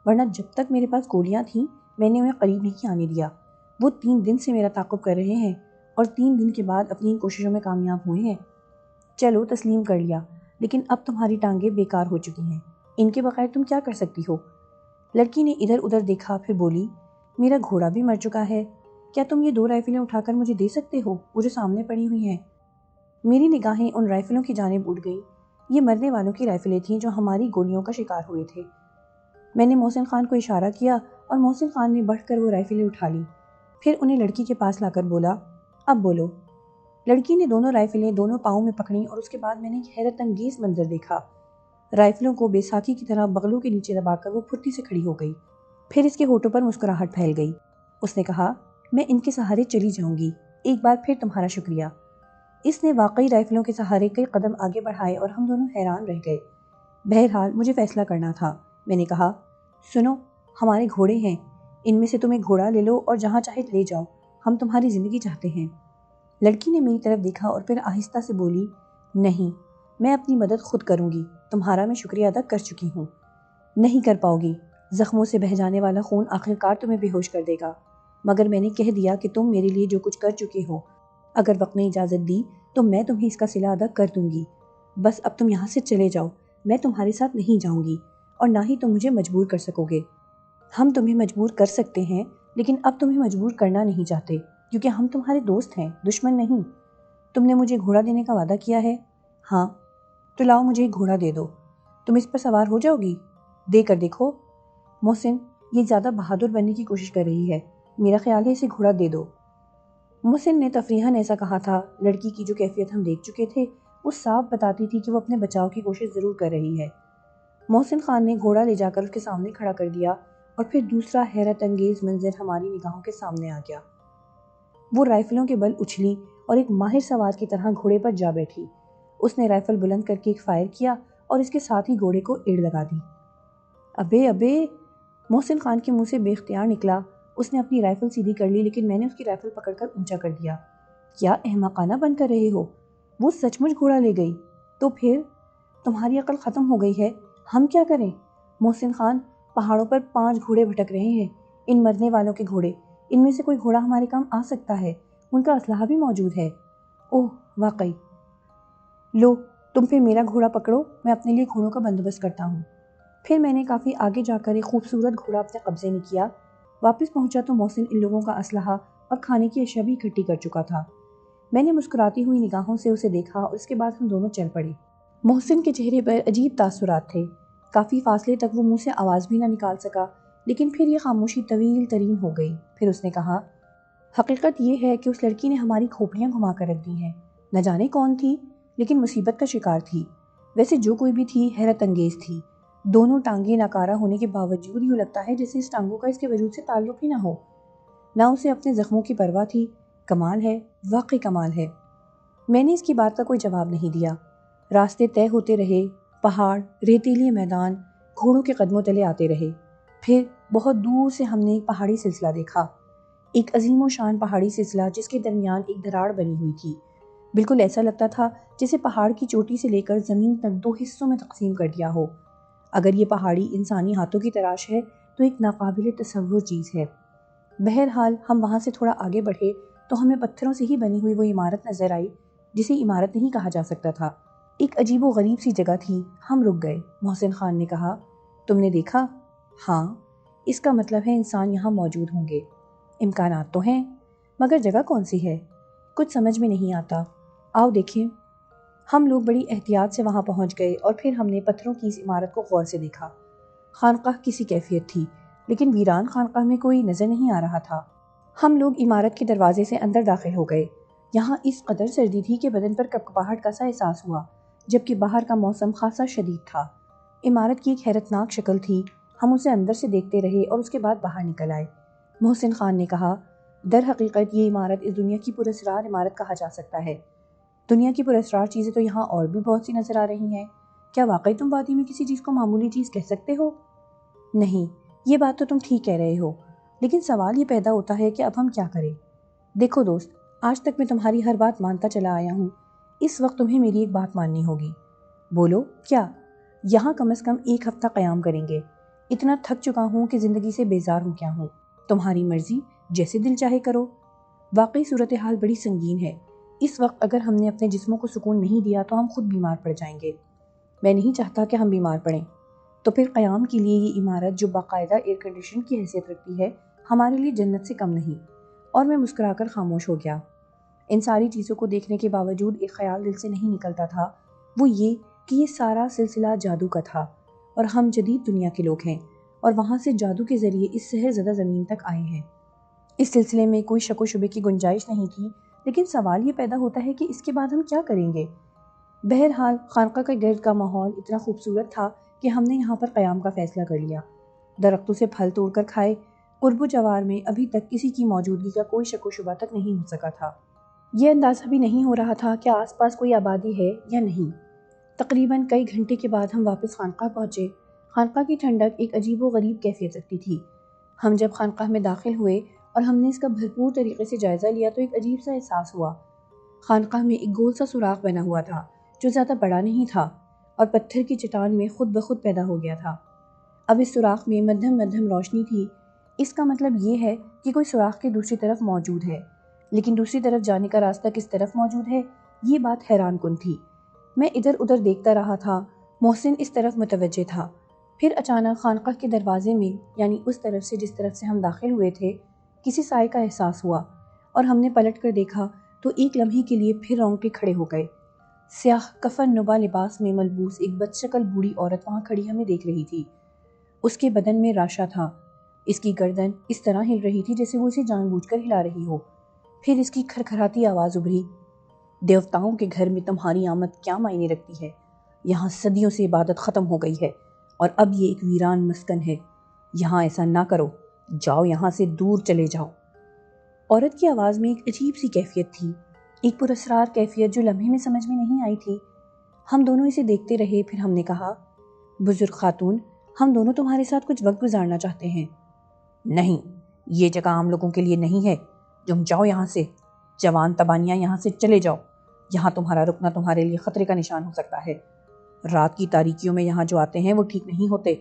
A: ورنہ جب تک میرے پاس گولیاں تھیں میں نے انہیں قریب نہیں آنے دیا۔ وہ 3 دن سے میرا تعاقب کر رہے ہیں اور 3 دن کے بعد اپنی ان کوششوں میں کامیاب ہوئے ہیں۔ چلو تسلیم کر لیا، لیکن اب تمہاری ٹانگیں بیکار ہو چکی ہیں، ان کے بغیر تم کیا کر سکتی ہو؟ لڑکی نے ادھر ادھر دیکھا، پھر بولی، میرا گھوڑا بھی مر چکا ہے، کیا تم یہ 2 رائفلیں اٹھا کر مجھے دے سکتے ہو، وہ جو سامنے پڑی ہوئی ہیں؟ میری نگاہیں ان رائفلوں کی جانب اٹھ گئیں۔ یہ مرنے والوں کی رائفلیں تھیں جو ہماری گولیوں کا شکار ہوئے تھے۔ میں نے محسن خان کو اشارہ کیا اور محسن خان نے بڑھ کر وہ رائفلیں اٹھا لی، پھر انہیں لڑکی کے پاس لا کر بولا، اب بولو۔ لڑکی نے دونوں رائفلیں دونوں پاؤں میں پکڑیں اور اس کے بعد میں نے ایک حیرت انگیز منظر دیکھا۔ رائفلوں کو بیساکھی کی طرح بغلوں کے نیچے دبا کر وہ پھرتی سے کھڑی ہو گئی، پھر اس کے ہونٹوں پر مسکراہٹ پھیل گئی۔ اس نے کہا، میں ان کے سہارے چلی جاؤں گی، ایک بار پھر تمہارا شکریہ۔ اس نے واقعی رائفلوں کے سہارے کئی قدم آگے بڑھائے اور ہم دونوں حیران رہ گئے۔ بہرحال مجھے فیصلہ کرنا تھا۔ میں نے کہا، سنو، ہمارے گھوڑے ہیں، ان میں سے تم ایک گھوڑا لے لو اور جہاں چاہے لے جاؤ، ہم تمہاری زندگی چاہتے ہیں۔ لڑکی نے میری طرف دیکھا اور پھر آہستہ سے بولی، نہیں، میں اپنی مدد خود کروں گی، تمہارا میں شکریہ ادا کر چکی ہوں۔ نہیں کر پاؤ گی، زخموں سے بہہ جانے والا خون آخرکار تمہیں بے ہوش کر دے گا، مگر میں نے کہہ دیا کہ تم میرے لیے جو کچھ کر چکے ہو، اگر وقت نے اجازت دی تو میں تمہیں اس کا صلہ ادا کر دوں گی۔ بس اب تم یہاں سے چلے جاؤ، میں تمہارے ساتھ نہیں جاؤں گی اور نہ ہی تم مجھے مجبور کر سکو گے۔ ہم تمہیں مجبور کر سکتے ہیں، لیکن اب تمہیں مجبور کرنا نہیں چاہتے، کیونکہ ہم تمہارے دوست ہیں، دشمن نہیں۔ تم نے مجھے گھوڑا دینے کا وعدہ کیا ہے؟ ہاں۔ تو لاؤ مجھے ایک گھوڑا دے دو، تم اس پر سوار ہو جاؤ گی؟ دے کر دیکھو۔ محسن، یہ زیادہ بہادر بننے کی کوشش کر رہی ہے، میرا خیال ہے اسے گھوڑا دے دو۔ محسن نے تفریحاً ایسا کہا تھا، لڑکی کی جو کیفیت ہم دیکھ چکے تھے وہ صاف بتاتی تھی کہ وہ اپنے بچاؤ کی کوشش ضرور کر رہی ہے۔ محسن خان نے گھوڑا لے جا کر اس کے سامنے کھڑا کر دیا اور پھر دوسرا حیرت انگیز منظر ہماری نگاہوں کے سامنے آ گیا۔ وہ رائفلوں کے بل اچھلی اور ایک ماہر سوار کی طرح گھوڑے پر جا بیٹھی۔ اس نے رائفل بلند کر کے ایک فائر کیا اور اس کے ساتھ ہی گھوڑے کو ایڑ لگا دی۔ ابے ابے، محسن خان کے منہ سے بے اختیار نکلا۔ اس نے اپنی رائفل سیدھی کر لی، لیکن میں نے اس کی رائفل پکڑ کر اونچا کر دیا۔ کیا احمقانہ بن کر رہے ہو؟ وہ سچ مچ گھوڑا لے گئی تو پھر تمہاری عقل ختم ہو گئی ہے، ہم کیا کریں؟ محسن خان، پہاڑوں پر 5 گھوڑے بھٹک رہے ہیں، ان مرنے والوں کے گھوڑے، ان میں سے کوئی گھوڑا ہمارے کام آ سکتا ہے، ان کا اسلحہ بھی موجود ہے۔ اوہ واقعی، لو تم پھر میرا گھوڑا پکڑو، میں اپنے لیے گھوڑوں کا بندوبست کرتا ہوں۔ پھر میں نے کافی آگے جا کر ایک خوبصورت گھوڑا اپنے قبضے میں کیا۔ واپس پہنچا تو محسن ان لوگوں کا اسلحہ اور کھانے کی اشیاء بھی اکٹھی کر چکا تھا۔ میں نے مسکراتی ہوئی نگاہوں سے اسے دیکھا اور اس کے بعد ہم دونوں چل پڑے۔ محسن کے چہرے پر عجیب تاثرات تھے، کافی فاصلے تک وہ منہ سے آواز بھی نہ نکال سکا، لیکن پھر یہ خاموشی طویل ترین ہو گئی۔ پھر اس نے کہا، حقیقت یہ ہے کہ اس لڑکی نے ہماری کھوپڑیاں گھما کر رکھ دی ہیں، نہ جانے کون تھی، لیکن مصیبت کا شکار تھی۔ ویسے جو کوئی بھی تھی حیرت انگیز تھی، دونوں ٹانگیں ناکارہ ہونے کے باوجود یوں لگتا ہے جیسے اس ٹانگوں کا اس کے وجود سے تعلق ہی نہ ہو، نہ اسے اپنے زخموں کی پرواہ تھی۔ کمال ہے، واقعی کمال ہے۔ میں نے اس کی بات کا کوئی جواب نہیں دیا۔ راستے طے ہوتے رہے، پہاڑ، ریتیلے میدان، گھوڑوں کے قدموں تلے آتے رہے۔ پھر بہت دور سے ہم نے ایک پہاڑی سلسلہ دیکھا، ایک عظیم و شان پہاڑی سلسلہ جس کے درمیان ایک دراڑ بنی ہوئی تھی۔ بالکل ایسا لگتا تھا جسے پہاڑ کی چوٹی سے لے کر زمین تک 2 حصوں میں تقسیم کر دیا ہو۔ اگر یہ پہاڑی انسانی ہاتھوں کی تراش ہے تو ایک ناقابل تصور چیز ہے۔ بہرحال ہم وہاں سے تھوڑا آگے بڑھے تو ہمیں پتھروں سے ہی بنی ہوئی وہ عمارت نظر آئی جسے عمارت نہیں کہا جا سکتا تھا، ایک عجیب و غریب سی جگہ تھی۔ ہم رک گئے۔ محسن خان نے کہا، تم نے دیکھا؟ ہاں، اس کا مطلب ہے انسان یہاں موجود ہوں گے۔ امکانات تو ہیں، مگر جگہ کون سی ہے؟ کچھ سمجھ میں نہیں آتا۔ آؤ دیکھیں۔ ہم لوگ بڑی احتیاط سے وہاں پہنچ گئے اور پھر ہم نے پتھروں کی اس عمارت کو غور سے دیکھا۔ خانقاہ کسی کیفیت تھی، لیکن ویران خانقاہ میں کوئی نظر نہیں آ رہا تھا۔ ہم لوگ عمارت کے دروازے سے اندر داخل ہو گئے۔ یہاں اس قدر سردی تھی کہ بدن پر کپکپاہٹ کا سا احساس ہوا، جبکہ باہر کا موسم خاصا شدید تھا۔ عمارت کی ایک حیرتناک شکل تھی۔ ہم اسے اندر سے دیکھتے رہے اور اس کے بعد باہر نکل آئے۔ محسن خان نے کہا، در حقیقت یہ عمارت اس دنیا کی پراسرار عمارت کہا جا سکتا ہے۔ دنیا کی پراسرار چیزیں تو یہاں اور بھی بہت سی نظر آ رہی ہیں۔ کیا واقعی تم وادی میں کسی چیز کو معمولی چیز کہہ سکتے ہو؟ نہیں، یہ بات تو تم ٹھیک کہہ رہے ہو، لیکن سوال یہ پیدا ہوتا ہے کہ اب ہم کیا کریں؟ دیکھو دوست، آج تک میں تمہاری ہر بات مانتا چلا آیا ہوں، اس وقت تمہیں میری ایک بات ماننی ہوگی۔ بولو کیا؟ یہاں کم از کم 1 ہفتہ قیام کریں گے۔ اتنا تھک چکا ہوں کہ زندگی سے بیزار ہو گیا ہوں۔ تمہاری مرضی، جیسے دل چاہے کرو۔ واقعی صورتحال بڑی سنگین ہے۔ اس وقت اگر ہم نے اپنے جسموں کو سکون نہیں دیا تو ہم خود بیمار پڑ جائیں گے۔ میں نہیں چاہتا کہ ہم بیمار پڑیں۔ تو پھر قیام کے لیے یہ عمارت جو باقاعدہ ایئر کنڈیشن کی حیثیت رکھتی ہے ہمارے لیے جنت سے کم نہیں۔ اور میں مسکرا کر خاموش ہو گیا۔ ان ساری چیزوں کو دیکھنے کے باوجود ایک خیال دل سے نہیں نکلتا تھا، وہ یہ کہ یہ سارا سلسلہ جادو کا تھا اور ہم جدید دنیا کے لوگ ہیں اور وہاں سے جادو کے ذریعے اس سحر زدہ زمین تک آئے ہیں۔ اس سلسلے میں کوئی شک و شبے کی گنجائش نہیں تھی، لیکن سوال یہ پیدا ہوتا ہے کہ اس کے بعد ہم کیا کریں گے؟ بہرحال خانقاہ کے گرد کا ماحول اتنا خوبصورت تھا کہ ہم نے یہاں پر قیام کا فیصلہ کر لیا۔ درختوں سے پھل توڑ کر کھائے۔ قرب و جوار میں ابھی تک کسی کی موجودگی کا کوئی شک و شبہ تک نہیں ہو سکا تھا۔ یہ اندازہ بھی نہیں ہو رہا تھا کہ آس پاس کوئی آبادی ہے یا نہیں۔ تقریباً کئی گھنٹے کے بعد ہم واپس خانقاہ پہنچے۔ خانقاہ کی ٹھنڈک ایک عجیب و غریب کیفیت رکھتی تھی۔ ہم جب خانقاہ میں داخل ہوئے اور ہم نے اس کا بھرپور طریقے سے جائزہ لیا تو ایک عجیب سا احساس ہوا۔ خانقاہ میں ایک گول سا سوراخ بنا ہوا تھا جو زیادہ بڑا نہیں تھا اور پتھر کی چٹان میں خود بخود پیدا ہو گیا تھا۔ اب اس سوراخ میں مدھم مدھم روشنی تھی۔ اس کا مطلب یہ ہے کہ کوئی سوراخ کے دوسری طرف موجود ہے، لیکن دوسری طرف جانے کا راستہ کس طرف موجود ہے، یہ بات حیران کن تھی۔ میں ادھر ادھر دیکھتا رہا تھا۔ محسن اس طرف متوجہ تھا۔ پھر اچانک خانقاہ کے دروازے میں، یعنی اس طرف سے جس طرف سے ہم داخل ہوئے تھے، کسی سائے کا احساس ہوا اور ہم نے پلٹ کر دیکھا تو ایک لمحے کے لیے پھر رونگٹے کھڑے ہو گئے۔ سیاہ کفن نما لباس میں ملبوس ایک بدشکل بوڑھی عورت وہاں کھڑی ہمیں دیکھ رہی تھی۔ اس کے بدن میں راشا تھا۔ اس کی گردن اس طرح ہل رہی تھی جیسے وہ اسے جان بوجھ کر ہلا رہی ہو۔ پھر اس کی کھرکھراتی آواز ابھری، دیوتاؤں کے گھر میں تمہاری آمد کیا معنی رکھتی ہے؟ یہاں صدیوں سے عبادت ختم ہو گئی ہے اور اب یہ ایک ویران مسکن ہے۔ یہاں ایسا نہ کرو، جاؤ یہاں سے دور چلے جاؤ۔ عورت کی آواز میں ایک عجیب سی کیفیت تھی، ایک پراسرار کیفیت جو لمحے میں سمجھ میں نہیں آئی تھی۔ ہم دونوں اسے دیکھتے رہے، پھر ہم نے کہا، بزرگ خاتون، ہم دونوں تمہارے ساتھ کچھ وقت گزارنا چاہتے ہیں۔ نہیں، یہ جگہ عام لوگوں کے لیے نہیں ہے، تم جاؤ یہاں سے، جوان تبانیاں یہاں سے چلے جاؤ، یہاں تمہارا رکنا تمہارے لیے خطرے کا نشان ہو سکتا ہے۔ رات کی تاریکیوں میں یہاں جو آتے ہیں وہ ٹھیک نہیں ہوتے،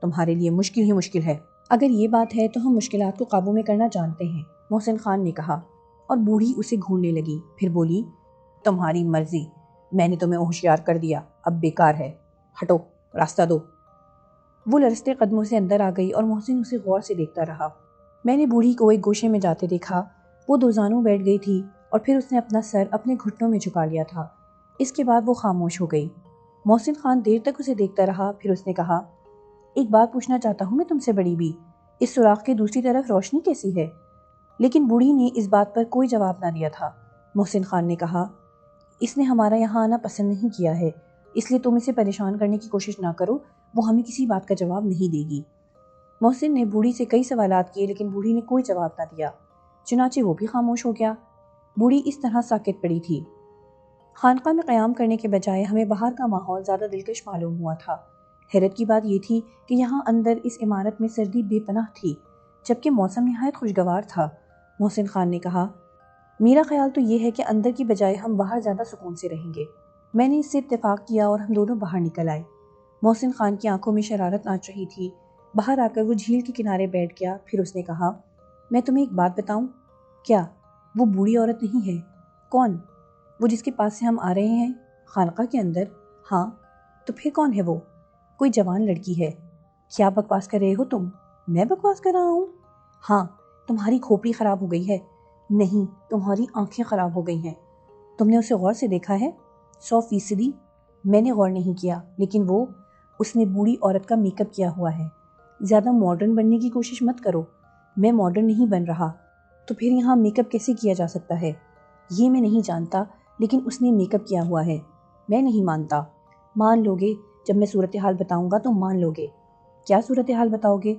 A: تمہارے لیے مشکل ہی مشکل ہے۔ اگر یہ بات ہے تو ہم مشکلات کو قابو میں کرنا جانتے ہیں، محسن خان نے کہا، اور بوڑھی اسے گھورنے لگی۔ پھر بولی، تمہاری مرضی، میں نے تمہیں ہوشیار کر دیا، اب بیکار ہے، ہٹو، راستہ دو۔ وہ لرزتے قدموں سے اندر آ گئی اور محسن اسے غور سے دیکھتا رہا۔ میں نے بوڑھی کو ایک گوشے میں جاتے دیکھا۔ وہ دوزانوں بیٹھ گئی تھی اور پھر اس نے اپنا سر اپنے گھٹنوں میں جھکا لیا تھا۔ اس کے بعد وہ خاموش ہو گئی۔ محسن خان دیر تک اسے دیکھتا رہا، پھر اس نے کہا، ایک بات پوچھنا چاہتا ہوں میں تم سے بڑی بھی، اس سوراخ کی دوسری طرف روشنی کیسی ہے؟ لیکن بوڑھی نے اس بات پر کوئی جواب نہ دیا تھا۔ محسن خان نے کہا، اس نے ہمارا یہاں آنا پسند نہیں کیا ہے، اس لیے تم اسے پریشان کرنے کی کوشش نہ کرو، وہ ہمیں کسی بات کا جواب نہیں دے گی۔ محسن نے بوڑھی سے کئی سوالات کیے لیکن بوڑھی نے کوئی جواب نہ دیا، چنانچہ وہ بھی خاموش ہو گیا۔ بوڑھی اس طرح ساکت پڑی تھی۔ خانقاہ میں قیام کرنے کے بجائے ہمیں باہر کا ماحول زیادہ دلکش معلوم ہوا تھا۔ حیرت کی بات یہ تھی کہ یہاں اندر اس عمارت میں سردی بے پناہ تھی، جبکہ موسم نہایت خوشگوار تھا۔ محسن خان نے کہا، میرا خیال تو یہ ہے کہ اندر کی بجائے ہم باہر زیادہ سکون سے رہیں گے۔ میں نے اس سے اتفاق کیا اور ہم دونوں باہر نکل آئے۔ محسن خان کی آنکھوں میں شرارت ناچ رہی تھی۔ باہر آ کر وہ جھیل کے کنارے بیٹھ گیا، پھر اس نے کہا، میں تمہیں ایک بات بتاؤں؟ کیا؟ وہ بوڑھی عورت نہیں ہے؟ کون؟ وہ جس کے پاس سے ہم آ رہے ہیں؟ خانقاہ کے اندر؟ ہاں۔ تو پھر کون ہے وہ؟ کوئی جوان لڑکی ہے۔ کیا بکواس کر رہے ہو تم؟ میں بکواس کر رہا ہوں؟ ہاں، تمہاری کھوپڑی خراب ہو گئی ہے۔ نہیں، تمہاری آنکھیں خراب ہو گئی ہیں۔ تم نے اسے غور سے دیکھا ہے؟ 100%۔ میں نے غور نہیں کیا، لیکن اس نے بوڑھی عورت کا میک اپ کیا ہوا ہے۔ زیادہ ماڈرن بننے کی کوشش مت کرو۔ میں ماڈرن نہیں بن رہا۔ تو پھر یہاں میک اپ کیسے کیا جا سکتا ہے؟ یہ میں نہیں جانتا، لیکن اس نے میک اپ کیا ہوا ہے۔ میں نہیں مانتا۔ مان لو گے، جب میں صورتحال بتاؤں گا تو مان لو گے۔ کیا صورتحال بتاؤ گے؟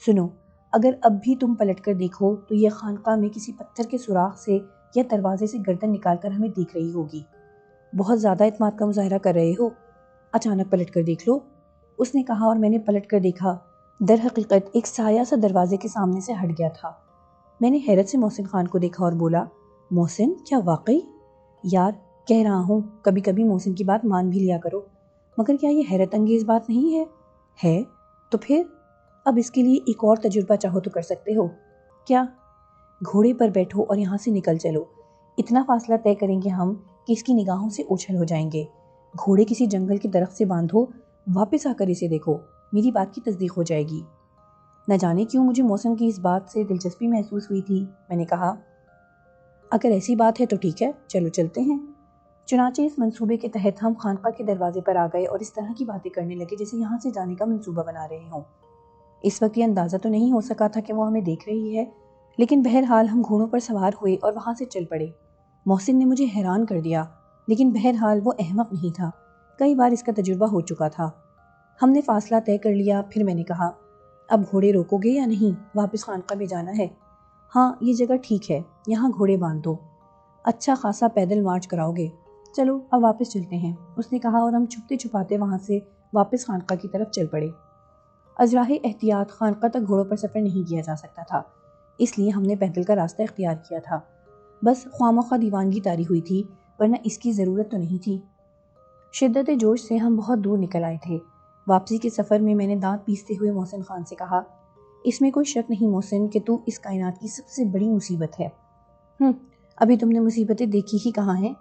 A: سنو، اگر اب بھی تم پلٹ کر دیکھو تو یہ خانقاہ میں کسی پتھر کے سوراخ سے یا دروازے سے گردن نکال کر ہمیں دیکھ رہی ہوگی۔ بہت زیادہ اعتماد کا مظاہرہ کر رہے ہو۔ اچانک پلٹ کر دیکھ لو، اس نے کہا، اور میں نے پلٹ کر دیکھا۔ در حقیقت ایک سایہ سا دروازے کے سامنے سے ہٹ گیا تھا۔ میں نے حیرت سے محسن خان کو دیکھا اور بولا، محسن، کیا واقعی؟ یار، کہہ رہا ہوں کبھی کبھی محسن کی بات مان بھی لیا کرو، مگر کیا یہ حیرت انگیز بات نہیں ہے؟ ہے تو پھر اب اس کے لیے ایک اور تجربہ چاہو تو کر سکتے ہو۔ کیا؟ گھوڑے پر بیٹھو اور یہاں سے نکل چلو، اتنا فاصلہ طے کریں گے ہم کہ اس کی نگاہوں سے اوجھل ہو جائیں گے۔ گھوڑے کسی جنگل کے درخت سے باندھو، واپس آ کر اسے دیکھو، میری بات کی تصدیق ہو جائے گی۔ نہ جانے کیوں مجھے محسن کی اس بات سے دلچسپی محسوس ہوئی تھی۔ میں نے کہا اگر ایسی بات ہے تو ٹھیک ہے، چلو چلتے ہیں۔ چنانچہ اس منصوبے کے تحت ہم خانقاہ کے دروازے پر آ گئے اور اس طرح کی باتیں کرنے لگے جیسے یہاں سے جانے کا منصوبہ بنا رہے ہوں۔ اس وقت یہ اندازہ تو نہیں ہو سکا تھا کہ وہ ہمیں دیکھ رہی ہے، لیکن بہرحال ہم گھوڑوں پر سوار ہوئے اور وہاں سے چل پڑے۔ محسن نے مجھے حیران کر دیا، لیکن بہرحال وہ احمق نہیں تھا، کئی بار اس کا تجربہ ہو چکا تھا۔ ہم نے فاصلہ طے کر لیا، پھر میں نے کہا اب گھوڑے روکو گے یا نہیں؟ واپس خانقاہ میں جانا ہے۔ ہاں یہ جگہ ٹھیک ہے، یہاں گھوڑے باندھ دو، اچھا خاصا پیدل مارچ کراؤ گے۔ چلو اب واپس چلتے ہیں، اس نے کہا، اور ہم چھپتے چھپاتے وہاں سے واپس خانقاہ کی طرف چل پڑے۔ از راہ احتیاط خانقاہ تک گھوڑوں پر سفر نہیں کیا جا سکتا تھا، اس لیے ہم نے پیدل کا راستہ اختیار کیا تھا۔ بس خواہ دیوانگی طاری ہوئی تھی، ورنہ اس کی ضرورت تو نہیں تھی۔ شدت جوش سے ہم بہت دور نکل آئے تھے۔ واپسی کے سفر میں میں نے دانت پیستے ہوئے محسن خان سے کہا، اس میں کوئی شک نہیں محسن کہ تو اس کائنات کی سب سے بڑی مصیبت ہے۔ ابھی تم نے مصیبتیں دیکھی ہی کہاں ہیں؟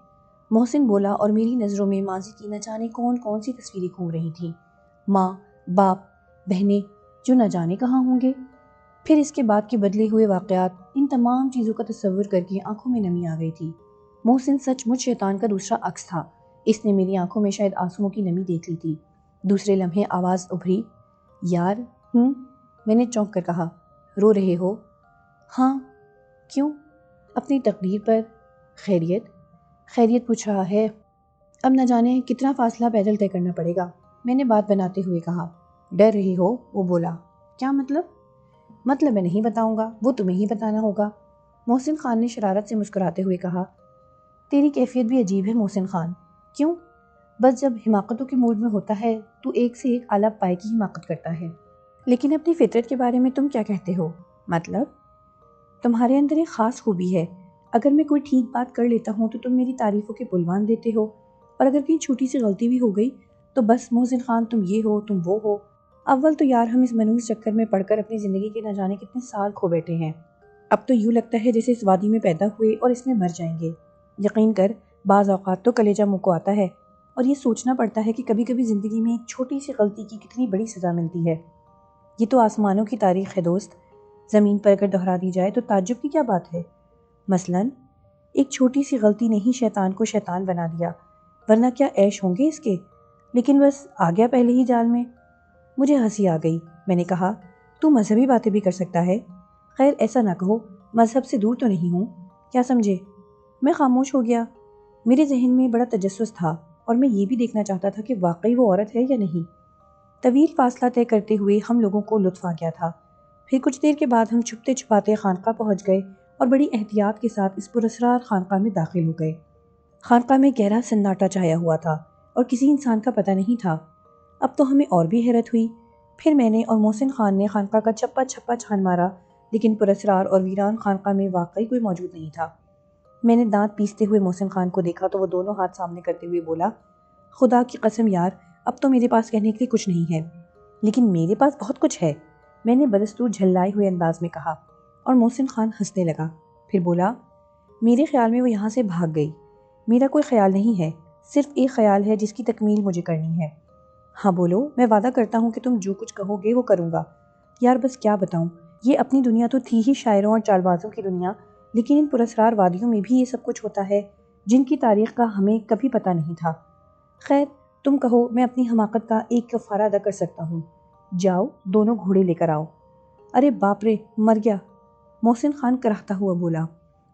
A: محسن بولا، اور میری نظروں میں ماضی کی نہ جانے کون کون سی تصویریں گھوم رہی تھیں، ماں، باپ، بہنیں جو نہ جانے کہاں ہوں گے۔ پھر اس کے بعد کے بدلے ہوئے واقعات، ان تمام چیزوں کا تصور کر کے آنکھوں میں نمی آ گئی تھی۔ محسن سچ مچ شیطان کا دوسرا عکس تھا، اس نے میری آنکھوں میں شاید آنسوؤں کی نمی دیکھ لی تھی۔ دوسرے لمحے آواز ابھری، یار میں نے چونک کر کہا، رو رہے ہو؟ ہاں۔ کیوں؟ اپنی تقدیر پر۔ خیریت پوچھ رہا ہے، اب نہ جانے کتنا فاصلہ پیدل طے کرنا پڑے گا، میں نے بات بناتے ہوئے کہا۔ ڈر رہی ہو؟ وہ بولا۔ کیا مطلب میں نہیں بتاؤں گا، وہ تمہیں ہی بتانا ہوگا۔ محسن خان نے شرارت سے مسکراتے ہوئے کہا، تیری کیفیت بھی عجیب ہے محسن خان۔ کیوں؟ بس جب حماقتوں کے موڈ میں ہوتا ہے تو ایک سے ایک اعلیٰ پائے کی حماقت کرتا ہے۔ لیکن اپنی فطرت کے بارے میں تم کیا کہتے ہو؟ مطلب؟ تمہارے اندر ایک خاص خوبی ہے، اگر میں کوئی ٹھیک بات کر لیتا ہوں تو تم میری تعریفوں کے پل باندھ دیتے ہو، اور اگر کہیں چھوٹی سی غلطی بھی ہو گئی تو بس محسن خان تم یہ ہو، تم وہ ہو۔ اول تو یار ہم اس منحوس چکر میں پڑھ کر اپنی زندگی کے نہ جانے کتنے سال کھو بیٹھے ہیں، اب تو یوں لگتا ہے جیسے اس وادی میں پیدا ہوئے اور اس میں مر جائیں گے۔ یقین کر، بعض اوقات تو کلیجہ منہ کو آتا ہے، اور یہ سوچنا پڑتا ہے کہ کبھی کبھی زندگی میں ایک چھوٹی سی غلطی کی کتنی بڑی سزا ملتی ہے۔ یہ تو آسمانوں کی تاریخ ہے دوست، زمین پر اگر دہرا دی جائے تو تعجب کی کیا بات ہے؟ مثلاً ایک چھوٹی سی غلطی نے ہی شیطان کو شیطان بنا دیا، ورنہ کیا عیش ہوں گے اس کے؟ لیکن بس آ گیا پہلے ہی جال میں۔ مجھے ہنسی آ گئی، میں نے کہا، تو مذہبی باتیں بھی کر سکتا ہے؟ خیر ایسا نہ کہو، مذہب سے دور تو نہیں ہوں، کیا سمجھے؟ میں خاموش ہو گیا، میرے ذہن میں بڑا تجسس تھا، اور میں یہ بھی دیکھنا چاہتا تھا کہ واقعی وہ عورت ہے یا نہیں۔ طویل فاصلہ طے کرتے ہوئے ہم لوگوں کو لطف آ گیا تھا۔ پھر کچھ دیر کے بعد ہم چھپتے چھپاتے خانقاہ پہنچ گئے اور بڑی احتیاط کے ساتھ اس پراسرار خانقاہ میں داخل ہو گئے۔ خانقاہ میں گہرا سناٹا چھایا ہوا تھا اور کسی انسان کا پتہ نہیں تھا۔ اب تو ہمیں اور بھی حیرت ہوئی۔ پھر میں نے اور محسن خان نے خانقاہ کا چپا چھپا چھان مارا، لیکن پراسرار اور ویران خانقاہ میں واقعی کوئی موجود نہیں تھا۔ میں نے دانت پیستے ہوئے محسن خان کو دیکھا تو وہ دونوں ہاتھ سامنے کرتے ہوئے بولا، خدا کی قسم یار، اب تو میرے پاس کہنے کے لیے کچھ نہیں ہے، لیکن میرے پاس بہت کچھ ہے، میں نے بدستور جھلائے ہوئے انداز میں کہا، اور محسن خان ہنسنے لگا۔ پھر بولا، میرے خیال میں وہ یہاں سے بھاگ گئی۔ میرا کوئی خیال نہیں ہے، صرف ایک خیال ہے جس کی تکمیل مجھے کرنی ہے۔ ہاں بولو، میں وعدہ کرتا ہوں کہ تم جو کچھ کہو گے وہ کروں گا۔ یار بس کیا بتاؤں، یہ اپنی دنیا تو تھی ہی شاعروں اور چال بازوں کی دنیا، لیکن ان پراسرار وادیوں میں بھی یہ سب کچھ ہوتا ہے جن کی تاریخ کا ہمیں کبھی پتہ نہیں تھا۔ خیر تم کہو، میں اپنی حماقت کا ایک کفارہ ادا کر سکتا ہوں۔ جاؤ دونوں گھوڑے لے کر آؤ۔ ارے باپ رے، مر گیا، محسن خان کراہتا ہوا بولا۔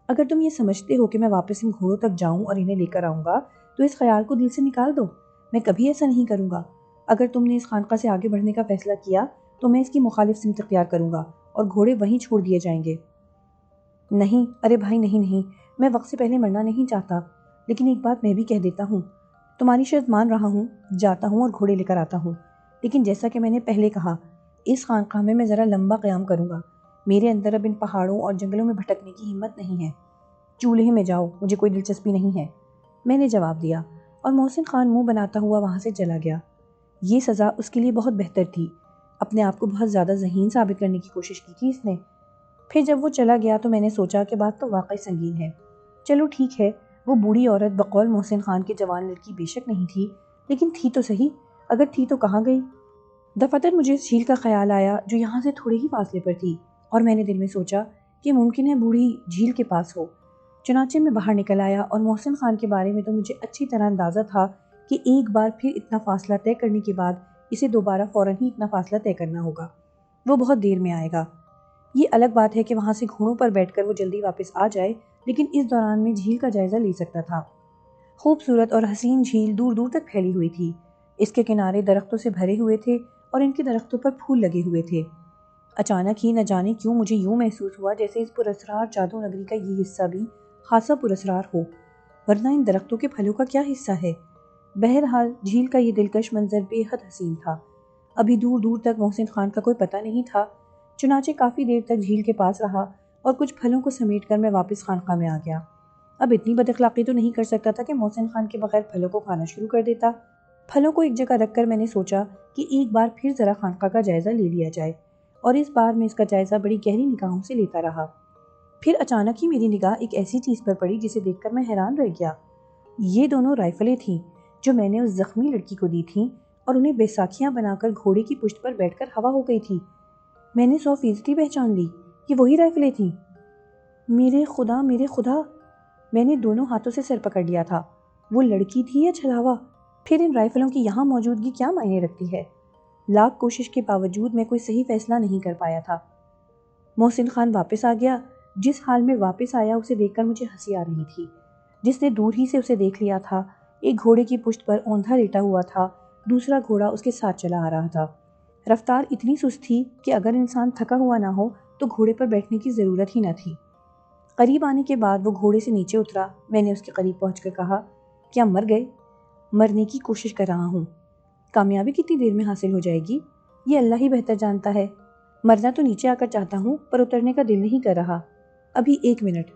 A: اگر تم یہ سمجھتے ہو کہ میں واپس ان گھوڑوں تک جاؤں اور انہیں لے کر آؤں گا تو اس خیال کو دل سے نکال دو، میں کبھی ایسا نہیں کروں گا۔ اگر تم نے اس خانقاہ سے آگے بڑھنے کا فیصلہ کیا تو میں اس کی مخالف سمت اختیار کروں گا اور گھوڑے وہیں چھوڑ دیے جائیں گے۔ نہیں، ارے بھائی نہیں، میں وقت سے پہلے مرنا نہیں چاہتا، لیکن ایک بات میں بھی کہہ دیتا ہوں، تمہاری شرط مان رہا ہوں، جاتا ہوں اور گھوڑے لے کر آتا ہوں، لیکن جیسا کہ میں نے پہلے کہا، اس خانقاہ میں ذرا لمبا قیام کروں گا، میرے اندر اب ان پہاڑوں اور جنگلوں میں بھٹکنے کی ہمت نہیں ہے۔ چولہے میں جاؤ، مجھے کوئی دلچسپی نہیں ہے۔ میں نے جواب دیا اور محسن خان منہ بناتا ہوا وہاں سے چلا گیا۔ یہ سزا اس کے لیے بہت بہتر تھی۔ اپنے آپ کو بہت زیادہ ذہین ثابت کرنے کی کوشش کی تھی اس نے۔ پھر جب وہ چلا گیا تو میں نے سوچا کہ بات تو واقعی سنگین ہے۔ چلو ٹھیک ہے، وہ بوڑھی عورت بقول محسن خان کے جوان لڑکی بے شک نہیں تھی، لیکن تھی تو صحیح۔ اگر تھی تو کہاں گئی؟ دفتر مجھے اس جھیل کا خیال آیا جو یہاں سے تھوڑے ہی فاصلے پر تھی، اور میں نے دل میں سوچا کہ ممکن ہے بوڑھی جھیل کے پاس ہو۔ چنانچہ میں باہر نکل آیا، اور محسن خان کے بارے میں تو مجھے اچھی طرح اندازہ تھا کہ ایک بار پھر اتنا فاصلہ طے کرنے کے بعد اسے دوبارہ فوراً ہی اتنا فاصلہ طے کرنا ہوگا۔ وہ بہت دیر میں آئے گا۔ یہ الگ بات ہے کہ وہاں سے گھوڑوں پر بیٹھ کر وہ جلدی واپس آ جائے، لیکن اس دوران میں جھیل کا جائزہ لے سکتا تھا۔ خوبصورت اور حسین جھیل دور دور تک پھیلی ہوئی تھی۔ اس کے کنارے درختوں سے بھرے ہوئے تھے اور ان کے درختوں پر پھول لگے ہوئے تھے۔ اچانک ہی نہ جانے کیوں مجھے یوں محسوس ہوا جیسے اس پراسرار جادو نگری کا یہ حصہ بھی خاصا پراسرار ہو، ورنہ ان درختوں کے پھلوں کا کیا حصہ ہے؟ بہرحال جھیل کا یہ دلکش منظر بے حد حسین تھا۔ ابھی دور دور تک محسن خان کا کوئی پتہ نہیں تھا۔ چنانچہ کافی دیر تک جھیل کے پاس رہا اور کچھ پھلوں کو سمیٹ کر میں واپس خانقاہ میں آ گیا۔ اب اتنی بد اخلاقی تو نہیں کر سکتا تھا کہ محسن خان کے بغیر پھلوں کو کھانا شروع کر دیتا۔ پھلوں کو ایک جگہ رکھ کر میں نے سوچا کہ ایک بار پھر ذرا خانقاہ کا جائزہ لے لیا جائے، اور اس بار میں اس کا جائزہ بڑی گہری نگاہوں سے لیتا رہا۔ پھر اچانک ہی میری نگاہ ایک ایسی چیز پر پڑی جسے دیکھ کر میں حیران رہ گیا۔ یہ دونوں رائفلیں تھیں جو میں نے اس زخمی لڑکی کو دی تھیں، اور انہیں بیساکھیاں بنا کر گھوڑے کی پشت پر بیٹھ کر ہوا ہو گئی تھی۔ میں نے 100% پہچان لی، یہ وہی رائفلیں تھیں۔ میرے خدا میرے خدا! میں نے دونوں ہاتھوں سے سر پکڑ لیا تھا۔ وہ لڑکی تھی یا چھلاوا؟ پھر ان رائفلوں کی یہاں موجودگی کیا معنی رکھتی ہے؟ لاکھ کوشش کے باوجود میں کوئی صحیح فیصلہ نہیں کر پایا تھا۔ محسن خان واپس آ گیا۔ جس حال میں واپس آیا اسے دیکھ کر مجھے ہنسی آ رہی تھی۔ جس نے دور ہی سے اسے دیکھ لیا تھا، ایک گھوڑے کی پشت پر اوندھا لیٹا ہوا تھا، دوسرا گھوڑا اس کے ساتھ چلا آ رہا تھا۔ رفتار اتنی سست تھی کہ اگر انسان تھکا ہوا نہ ہو تو گھوڑے پر بیٹھنے کی ضرورت ہی نہ تھی۔ قریب آنے کے بعد وہ گھوڑے سے نیچے اترا۔ میں نے اس کے قریب پہنچ کر کہا، کیا مر گئے؟ مرنے کی کوشش کر رہا ہوں۔ کامیابی کتنی دیر میں حاصل ہو جائے گی یہ اللہ ہی بہتر جانتا ہے۔ مرنا تو نیچے آ کر چاہتا ہوں، پر اترنے کا دل نہیں کر رہا۔ ابھی 1 منٹ۔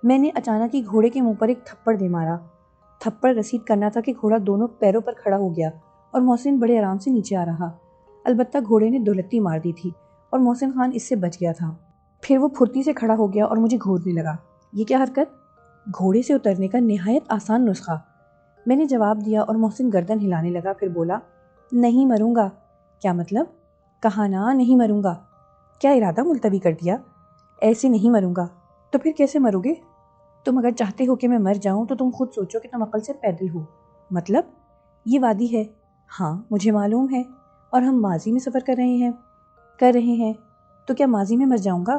A: میں نے اچانک ہی گھوڑے کے منہ پر ایک تھپڑ دے مارا۔ تھپڑ رسید کرنا تھا کہ گھوڑا دونوں پیروں پر کھڑا ہو گیا اور محسن بڑے آرام سے نیچے آ رہا۔ البتہ گھوڑے نے دولتی مار دی تھی اور محسن خان اس سے بچ گیا تھا۔ پھر وہ پھرتی سے کھڑا ہو گیا اور مجھے گھورنے لگا۔ یہ کیا حرکت؟ گھوڑے سے اترنے کا نہایت آسان نسخہ۔ میں نے جواب دیا اور محسن گردن ہلانے لگا، پھر بولا، نہیں مروں گا۔ کیا مطلب؟ کہا نا نہیں مروں گا۔ کیا ارادہ ملتوی کر دیا؟ ایسے نہیں مروں گا۔ تو پھر کیسے مرو گے؟ تم اگر چاہتے ہو کہ میں مر جاؤں تو تم خود سوچو کہ تم عقل سے پیدل ہو۔ مطلب؟ یہ وادی ہے۔ ہاں مجھے معلوم ہے، اور ہم ماضی میں سفر کر رہے ہیں، تو کیا ماضی میں مر جاؤں گا؟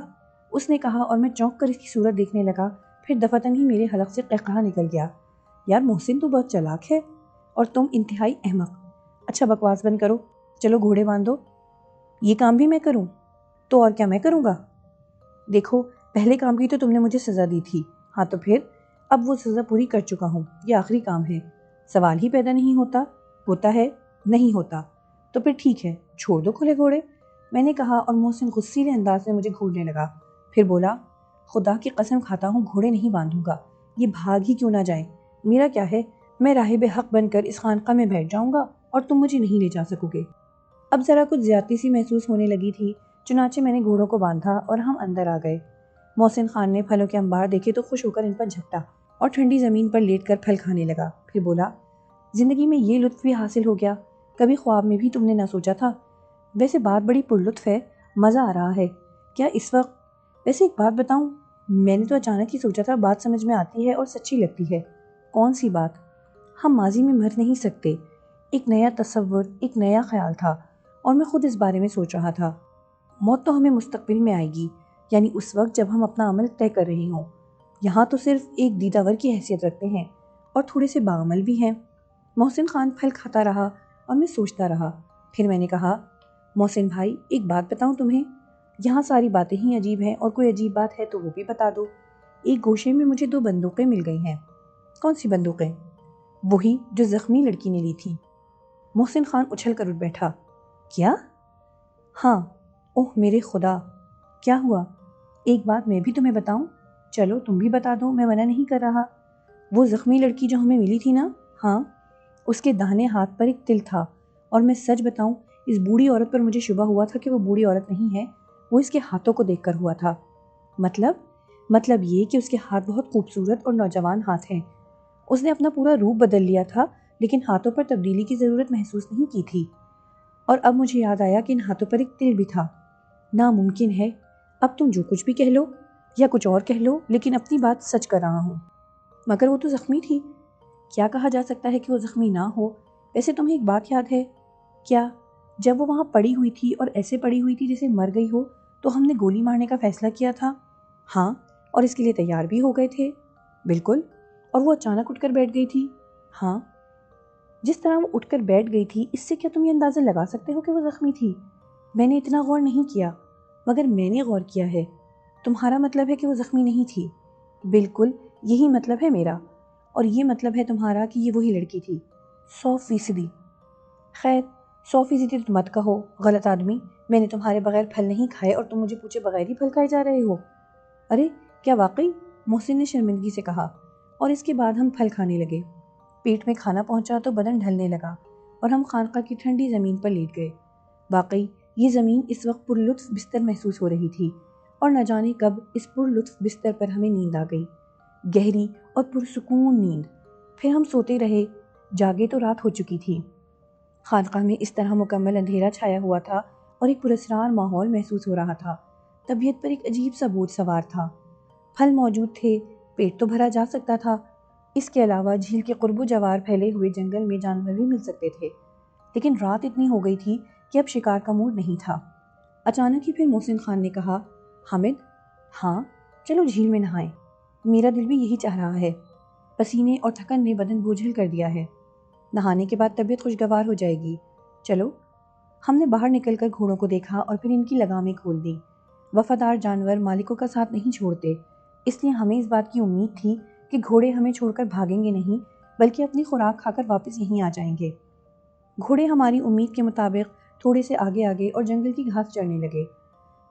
A: اس نے کہا، اور میں چونک کر اس کی صورت دیکھنے لگا۔ پھر دفعتاً ہی میرے حلق سے قہقہا نکل گیا۔ یار محسن تو بہت چالاک ہے، اور تم انتہائی احمق۔ اچھا بکواس بند کرو، چلو گھوڑے باندھو۔ یہ کام بھی میں کروں؟ تو اور کیا میں کروں گا؟ دیکھو پہلے کام کی تو تم نے مجھے سزا دی تھی، ہاں تو پھر اب وہ سزا پوری کر چکا ہوں، یہ آخری کام ہے۔ سوال ہی پیدا نہیں ہوتا۔ ہوتا ہے؟ نہیں ہوتا۔ تو پھر ٹھیک ہے، چھوڑ دو کھلے گھوڑے، میں نے کہا، اور محسن غصیلے انداز میں مجھے گھورنے لگا۔ پھر بولا، خدا کی قسم کھاتا ہوں گھوڑے نہیں باندھوں گا، یہ بھاگ ہی کیوں نہ جائیں۔ میرا کیا ہے، میں راہب حق بن کر اس خانقاہ میں بیٹھ جاؤں گا اور تم مجھے نہیں لے جا سکو گے۔ اب ذرا کچھ زیادتی سی محسوس ہونے لگی تھی، چنانچہ میں نے گھوڑوں کو باندھا اور ہم اندر آ گئے۔ محسن خان نے پھلوں کے انبار دیکھے تو خوش ہو کر ان پر جھپٹا اور ٹھنڈی زمین پر لیٹ کر پھل کھانے لگا۔ پھر بولا، زندگی میں یہ لطف بھی حاصل ہو گیا، کبھی خواب میں بھی تم نے نہ سوچا تھا۔ ویسے بات بڑی پرلطف ہے، مزہ آ رہا ہے کیا اس وقت؟ ویسے ایک بات بتاؤں، میں نے تو اچانک ہی سوچا تھا، بات سمجھ میں آتی ہے اور سچی لگتی ہے۔ کون سی بات؟ ہم ماضی میں مر نہیں سکتے۔ ایک نیا تصور، ایک نیا خیال تھا، اور میں خود اس بارے میں سوچ رہا تھا۔ موت تو ہمیں مستقبل میں آئے گی، یعنی اس وقت جب ہم اپنا عمل طے کر رہے ہوں۔ یہاں تو صرف ایک دیداور کی حیثیت رکھتے ہیں، اور تھوڑے سے باعمل بھی ہیں۔ محسن خان پھل کھاتا رہا اور میں سوچتا رہا۔ پھر میں نے کہا، محسن بھائی ایک بات بتاؤں تمہیں، یہاں ساری باتیں ہی عجیب ہیں، اور کوئی عجیب بات ہے تو وہ بھی بتا دو۔ ایک گوشے میں مجھے 2 بندوقیں مل گئی ہیں۔ کون سی بندوقیں؟ وہی جو زخمی لڑکی نے لی تھی۔ محسن خان اچھل کر اٹھ بیٹھا۔ کیا؟ ہاں۔ اوہ میرے خدا! کیا ہوا؟ ایک بات میں بھی تمہیں بتاؤں؟ چلو تم بھی بتا دو، میں منع نہیں کر رہا۔ وہ زخمی لڑکی جو ہمیں ملی تھی نا؟ ہاں، اس کے داہنے ہاتھ پر ایک تل تھا، اور میں سچ بتاؤں اس بوڑھی عورت پر مجھے شبہ ہوا تھا کہ وہ بوڑھی عورت نہیں ہے، وہ اس کے ہاتھوں کو دیکھ کر ہوا تھا۔ مطلب یہ کہ اس کے ہاتھ بہت خوبصورت اور نوجوان ہاتھ ہیں۔ اس نے اپنا پورا روپ بدل لیا تھا، لیکن ہاتھوں پر تبدیلی کی ضرورت محسوس نہیں کی تھی۔ اور اب مجھے یاد آیا کہ ان ہاتھوں پر ایک تل بھی تھا۔ ناممکن ہے، اب تم جو کچھ بھی کہہ لو یا کچھ اور کہہ لو، لیکن اپنی بات سچ کر رہا ہوں۔ مگر وہ تو زخمی تھی۔ کیا کہا جا سکتا ہے کہ وہ زخمی نہ ہو؟ ویسے تمہیں ایک بات یاد ہے کیا؟ جب وہ وہاں پڑی ہوئی تھی اور ایسے پڑی ہوئی تھی جیسے مر گئی ہو، تو ہم نے گولی مارنے کا فیصلہ کیا تھا۔ ہاں، اور اس کے لیے تیار بھی ہو گئے تھے۔ بالکل، اور وہ اچانک اٹھ کر بیٹھ گئی تھی۔ ہاں، جس طرح وہ اٹھ کر بیٹھ گئی تھی، اس سے کیا تم یہ اندازہ لگا سکتے ہو کہ وہ زخمی تھی؟ میں نے اتنا غور نہیں کیا، مگر میں نے غور کیا ہے۔ تمہارا مطلب ہے کہ وہ زخمی نہیں تھی؟ بالکل، یہی مطلب ہے میرا، اور یہ مطلب ہے تمہارا کہ یہ وہی لڑکی تھی، 100%۔ خیر، 100% تو مت کہو، غلط آدمی۔ میں نے تمہارے بغیر پھل نہیں کھائے اور تم مجھے پوچھے بغیر ہی پھل کھائے جا رہے ہو۔ ارے کیا واقعی؟ محسن نے شرمندگی سے کہا، اور اس کے بعد ہم پھل کھانے لگے۔ پیٹ میں کھانا پہنچا تو بدن ڈھلنے لگا، اور ہم خانقاہ کی ٹھنڈی زمین پر لیٹ گئے۔ واقعی یہ زمین اس وقت پر لطف بستر محسوس ہو رہی تھی، اور نہ جانے کب اس پر لطف بستر پر ہمیں نیند آ گئی، گہری اور پرسکون نیند۔ پھر ہم سوتے رہے، جاگے تو رات ہو چکی تھی۔ خانقاہ میں اس طرح مکمل اندھیرا چھایا ہوا تھا اور ایک پراسرار ماحول محسوس ہو رہا تھا۔ طبیعت پر ایک عجیب سا بوجھ سوار تھا۔ پھل موجود تھے، پیٹ تو بھرا جا سکتا تھا۔ اس کے علاوہ جھیل کے قرب و جوار پھیلے ہوئے جنگل میں جانور بھی مل سکتے تھے، لیکن رات اتنی ہو گئی تھی کہ اب شکار کا موڈ نہیں تھا۔ اچانک ہی پھر محسن خان نے کہا، حامد، ہاں چلو جھیل میں نہائیں، میرا دل بھی یہی چاہ رہا ہے۔ پسینے اور تھکن نے بدن بوجھل کر دیا ہے، نہانے کے بعد طبیعت خوشگوار ہو جائے گی۔ چلو۔ ہم نے باہر نکل کر گھوڑوں کو دیکھا اور پھر ان کی لگامیں کھول دیں۔ وفادار جانور مالکوں کا ساتھ نہیں چھوڑتے، اس لیے ہمیں اس بات کی امید تھی کہ گھوڑے ہمیں چھوڑ کر بھاگیں گے نہیں، بلکہ اپنی خوراک کھا کر واپس یہیں آ جائیں گے۔ گھوڑے ہماری امید کے مطابق تھوڑے سے آگے آگے اور جنگل کی گھاس چرنے لگے،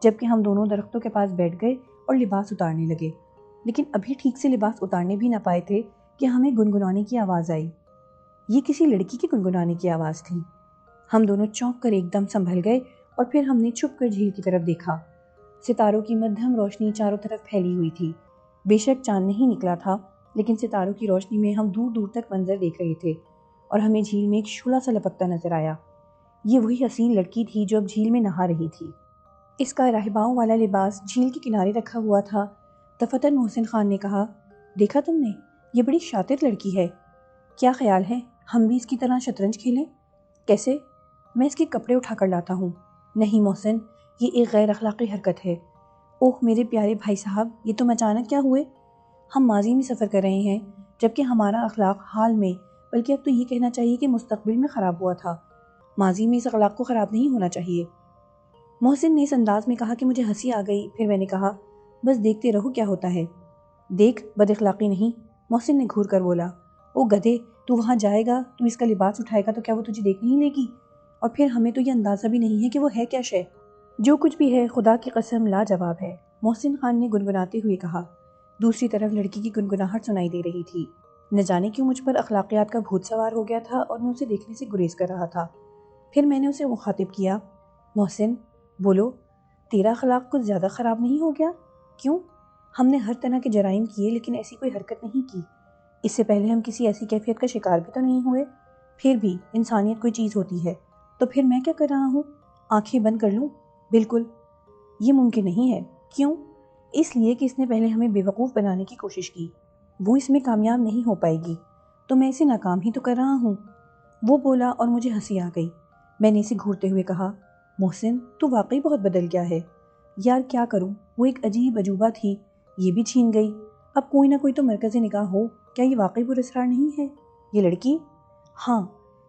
A: جبکہ ہم دونوں درختوں کے پاس بیٹھ گئے اور لباس اتارنے لگے، لیکن ابھی ٹھیک سے لباس اتارنے بھی نہ پائے تھے کہ ہمیں گنگنانے کی آواز آئی۔ یہ کسی لڑکی کی گنگنانے کی آواز تھی۔ ہم دونوں چونک کر ایک دم سنبھل گئے، اور پھر ہم نے چھپ کر جھیل کی طرف دیکھا۔ ستاروں کی مدھم روشنی چاروں طرف پھیلی ہوئی تھی۔ بے شک چاند نہیں نکلا تھا، لیکن ستاروں کی روشنی میں ہم دور دور تک منظر دیکھ رہے تھے، اور ہمیں جھیل میں ایک شعلہ سا لپکتا نظر آیا۔ یہ وہی حسین لڑکی تھی جو اب جھیل میں نہا رہی تھی۔ اس کا راہباؤں والا لباس جھیل کے کنارے رکھا ہوا تھا۔ دفتن محسن خان نے کہا، دیکھا تم نے، یہ بڑی شاطر لڑکی ہے۔ کیا خیال ہے ہم بھی اس کی طرح شطرنج کھیلیں؟ کیسے؟ میں اس کے کپڑے اٹھا کر لاتا ہوں۔ نہیں محسن، یہ ایک غیر اخلاقی حرکت ہے۔ اوہ میرے پیارے بھائی صاحب، یہ تم اچانک کیا ہوئے؟ ہم ماضی میں سفر کر رہے ہیں، جبکہ ہمارا اخلاق حال میں، بلکہ اب تو یہ کہنا چاہیے کہ مستقبل میں خراب ہوا تھا۔ ماضی میں اس اخلاق کو خراب نہیں ہونا چاہیے۔ محسن نے اس انداز میں کہا کہ مجھے ہنسی آ گئی۔ پھر میں نے کہا، بس دیکھتے رہو کیا ہوتا ہے۔ دیکھ، بد اخلاقی نہیں، محسن نے گھور کر بولا۔ او گدھے، تو وہاں جائے گا، تو اس کا لباس اٹھائے گا تو کیا وہ تجھے دیکھ نہیں لے گی؟ اور پھر ہمیں تو یہ اندازہ بھی نہیں ہے کہ وہ ہے کیا شے۔ جو کچھ بھی ہے خدا کی قسم لاجواب ہے، محسن خان نے گنگناتے ہوئے کہا۔ دوسری طرف لڑکی کی گنگناہٹ سنائی دے رہی تھی۔ نہ جانے کیوں مجھ پر اخلاقیات کا بھوت سوار ہو گیا تھا اور میں اسے دیکھنے سے گریز کر رہا تھا۔ پھر میں نے اسے مخاطب کیا، محسن بولو، تیرا اخلاق کچھ زیادہ خراب نہیں ہو گیا؟ کیوں؟ ہم نے ہر طرح کے جرائم کیے لیکن ایسی کوئی حرکت نہیں کی۔ اس سے پہلے ہم کسی ایسی کیفیت کا شکار بھی تو نہیں ہوئے۔ پھر بھی انسانیت کوئی چیز ہوتی ہے، تو پھر میں کیا کر رہا ہوں؟ آنکھیں بند کر لوں؟ بالکل، یہ ممکن نہیں ہے۔ کیوں؟ اس لیے کہ اس نے پہلے ہمیں بیوقوف بنانے کی کوشش کی، وہ اس میں کامیاب نہیں ہو پائے گی، تو میں اسے ناکام ہی تو کر رہا ہوں۔ وہ بولا اور مجھے ہنسی آ گئی۔ میں نے اسے گھورتے ہوئے کہا، محسن تو واقعی بہت بدل گیا ہے۔ یار کیا کروں، وہ ایک عجیب عجوبہ تھی، یہ بھی چھین گئی۔ اب کوئی نہ کوئی تو مرکز نگاہ ہو۔ کیا یہ واقعی پراسرار نہیں ہے، یہ لڑکی؟ ہاں،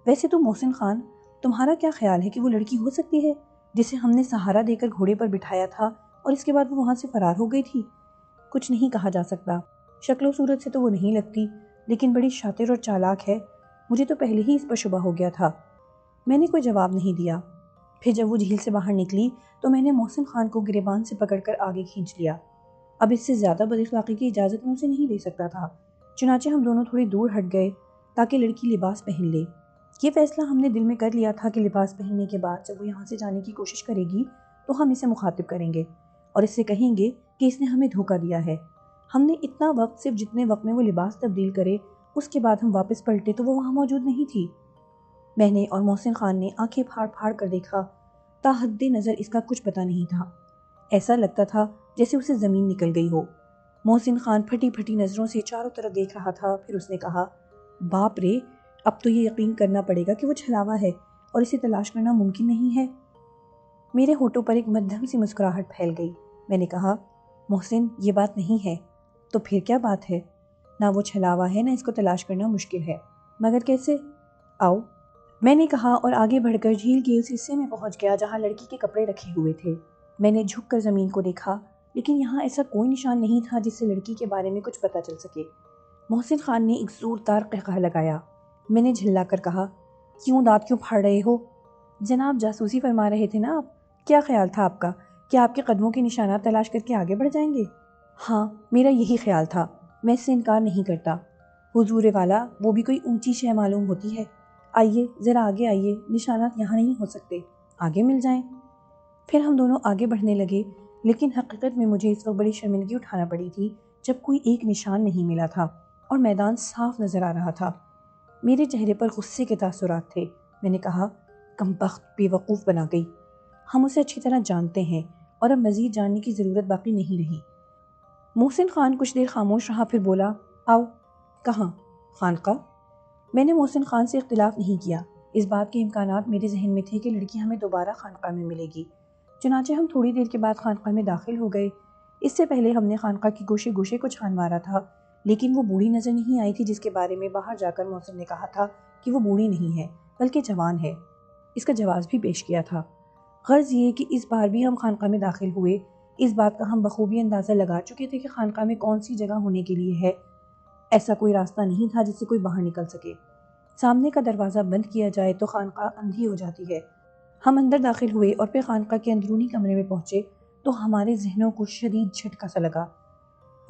A: ویسے تو محسن خان، تمہارا کیا خیال ہے کہ وہ لڑکی ہو سکتی ہے جسے ہم نے سہارا دے کر گھوڑے پر بٹھایا تھا اور اس کے بعد وہ وہاں سے فرار ہو گئی تھی؟ کچھ نہیں کہا جا سکتا، شکل و صورت سے تو وہ نہیں لگتی، لیکن بڑی شاطر اور چالاک ہے۔ مجھے تو پہلے ہی اس پر شبہ ہو گیا تھا۔ میں نے کوئی جواب نہیں دیا۔ پھر جب وہ جھیل سے باہر نکلی تو میں نے محسن خان کو گریبان سے پکڑ کر آگے کھینچ لیا۔ اب اس سے زیادہ بد اخلاقی کی اجازت میں اسے نہیں دے سکتا تھا۔ چنانچہ ہم دونوں تھوڑی دور ہٹ گئے تاکہ لڑکی لباس پہن لے۔ یہ فیصلہ ہم نے دل میں کر لیا تھا کہ لباس پہننے کے بعد جب وہ یہاں سے جانے کی کوشش کرے گی تو ہم اسے مخاطب کریں گے اور اس سے کہیں گے کہ اس نے ہمیں دھوکہ دیا ہے۔ ہم نے اتنا وقت صرف جتنے وقت میں وہ لباس تبدیل کرے، اس کے بعد ہم واپس پلٹے تو وہ وہاں موجود نہیں تھی۔ میں نے اور محسن خان نے آنکھیں پھاڑ پھاڑ کر دیکھا، تا حد نظر اس کا کچھ پتہ نہیں تھا۔ ایسا لگتا تھا جیسے اسے زمین نکل گئی ہو۔ محسن خان پھٹی پھٹی نظروں سے چاروں طرف دیکھ رہا تھا، پھر اس نے کہا، باپ رے، اب تو یہ یقین کرنا پڑے گا کہ وہ چھلاوا ہے اور اسے تلاش کرنا ممکن نہیں ہے۔ میرے ہونٹوں پر ایک مدھم سی مسکراہٹ پھیل گئی۔ میں نے کہا، محسن، یہ بات نہیں ہے۔ تو پھر کیا بات ہے؟ نہ وہ چھلاوا ہے، نہ اس کو تلاش کرنا مشکل ہے، مگر کیسے؟ آؤ، میں نے کہا اور آگے بڑھ کر جھیل کے اس حصے میں پہنچ گیا جہاں لڑکی کے کپڑے رکھے ہوئے تھے۔ میں نے جھک کر زمین کو دیکھا، لیکن یہاں ایسا کوئی نشان نہیں تھا جس سے لڑکی کے بارے میں کچھ پتہ چل سکے۔ محسن خان نے ایک زوردار قہقہ لگایا۔ میں نے جھلا کر کہا، کیوں دانت کیوں پھاڑ رہے ہو؟ جناب، جاسوسی فرما رہے تھے نا آپ؟ کیا خیال تھا آپ کا کہ آپ کے قدموں کے نشانات تلاش کر کے آگے بڑھ جائیں گے؟ ہاں، میرا یہی خیال تھا، میں اس سے انکار نہیں کرتا۔ حضور والا، وہ بھی کوئی اونچی شے معلوم ہوتی ہے۔ آئیے، ذرا آگے آئیے، نشانات یہاں نہیں ہو سکتے، آگے مل جائیں۔ پھر ہم دونوں آگے بڑھنے لگے، لیکن حقیقت میں مجھے اس وقت بڑی شرمندگی اٹھانا پڑی تھی جب کوئی ایک نشان نہیں ملا تھا اور میدان صاف نظر آ رہا تھا۔ میرے چہرے پر غصے کے تاثرات تھے۔ میں نے کہا، کمبخت، بے وقوف بنا گئی۔ ہم اسے اچھی طرح جانتے ہیں اور اب مزید جاننے کی ضرورت باقی نہیں رہی۔ محسن خان کچھ دیر خاموش رہا، پھر بولا، آؤ۔ کہاں؟ خانقاہ۔ میں نے محسن خان سے اختلاف نہیں کیا۔ اس بات کے امکانات میرے ذہن میں تھے کہ لڑکی ہمیں دوبارہ خانقاہ میں ملے گی۔ چنانچہ ہم تھوڑی دیر کے بعد خانقاہ میں داخل ہو گئے۔ اس سے پہلے ہم نے خانقاہ کے گوشے گوشے کو چھان مارا تھا، لیکن وہ بوڑھی نظر نہیں آئی تھی جس کے بارے میں باہر جا کر محسن نے کہا تھا کہ وہ بوڑھی نہیں ہے بلکہ جوان ہے۔ اس کا جواز بھی پیش کیا تھا۔ غرض یہ کہ اس بار بھی ہم خانقاہ میں داخل ہوئے۔ اس بات کا ہم بخوبی اندازہ لگا چکے تھے کہ خانقاہ میں کون سی جگہ ہونے کے لیے ہے۔ ایسا کوئی راستہ نہیں تھا جس سے کوئی باہر نکل سکے۔ سامنے کا دروازہ بند کیا جائے تو خانقاہ اندھی ہو جاتی ہے۔ ہم اندر داخل ہوئے اور پھر خانقاہ کے اندرونی کمرے میں پہنچے تو ہمارے ذہنوں کو شدید جھٹکا سا لگا۔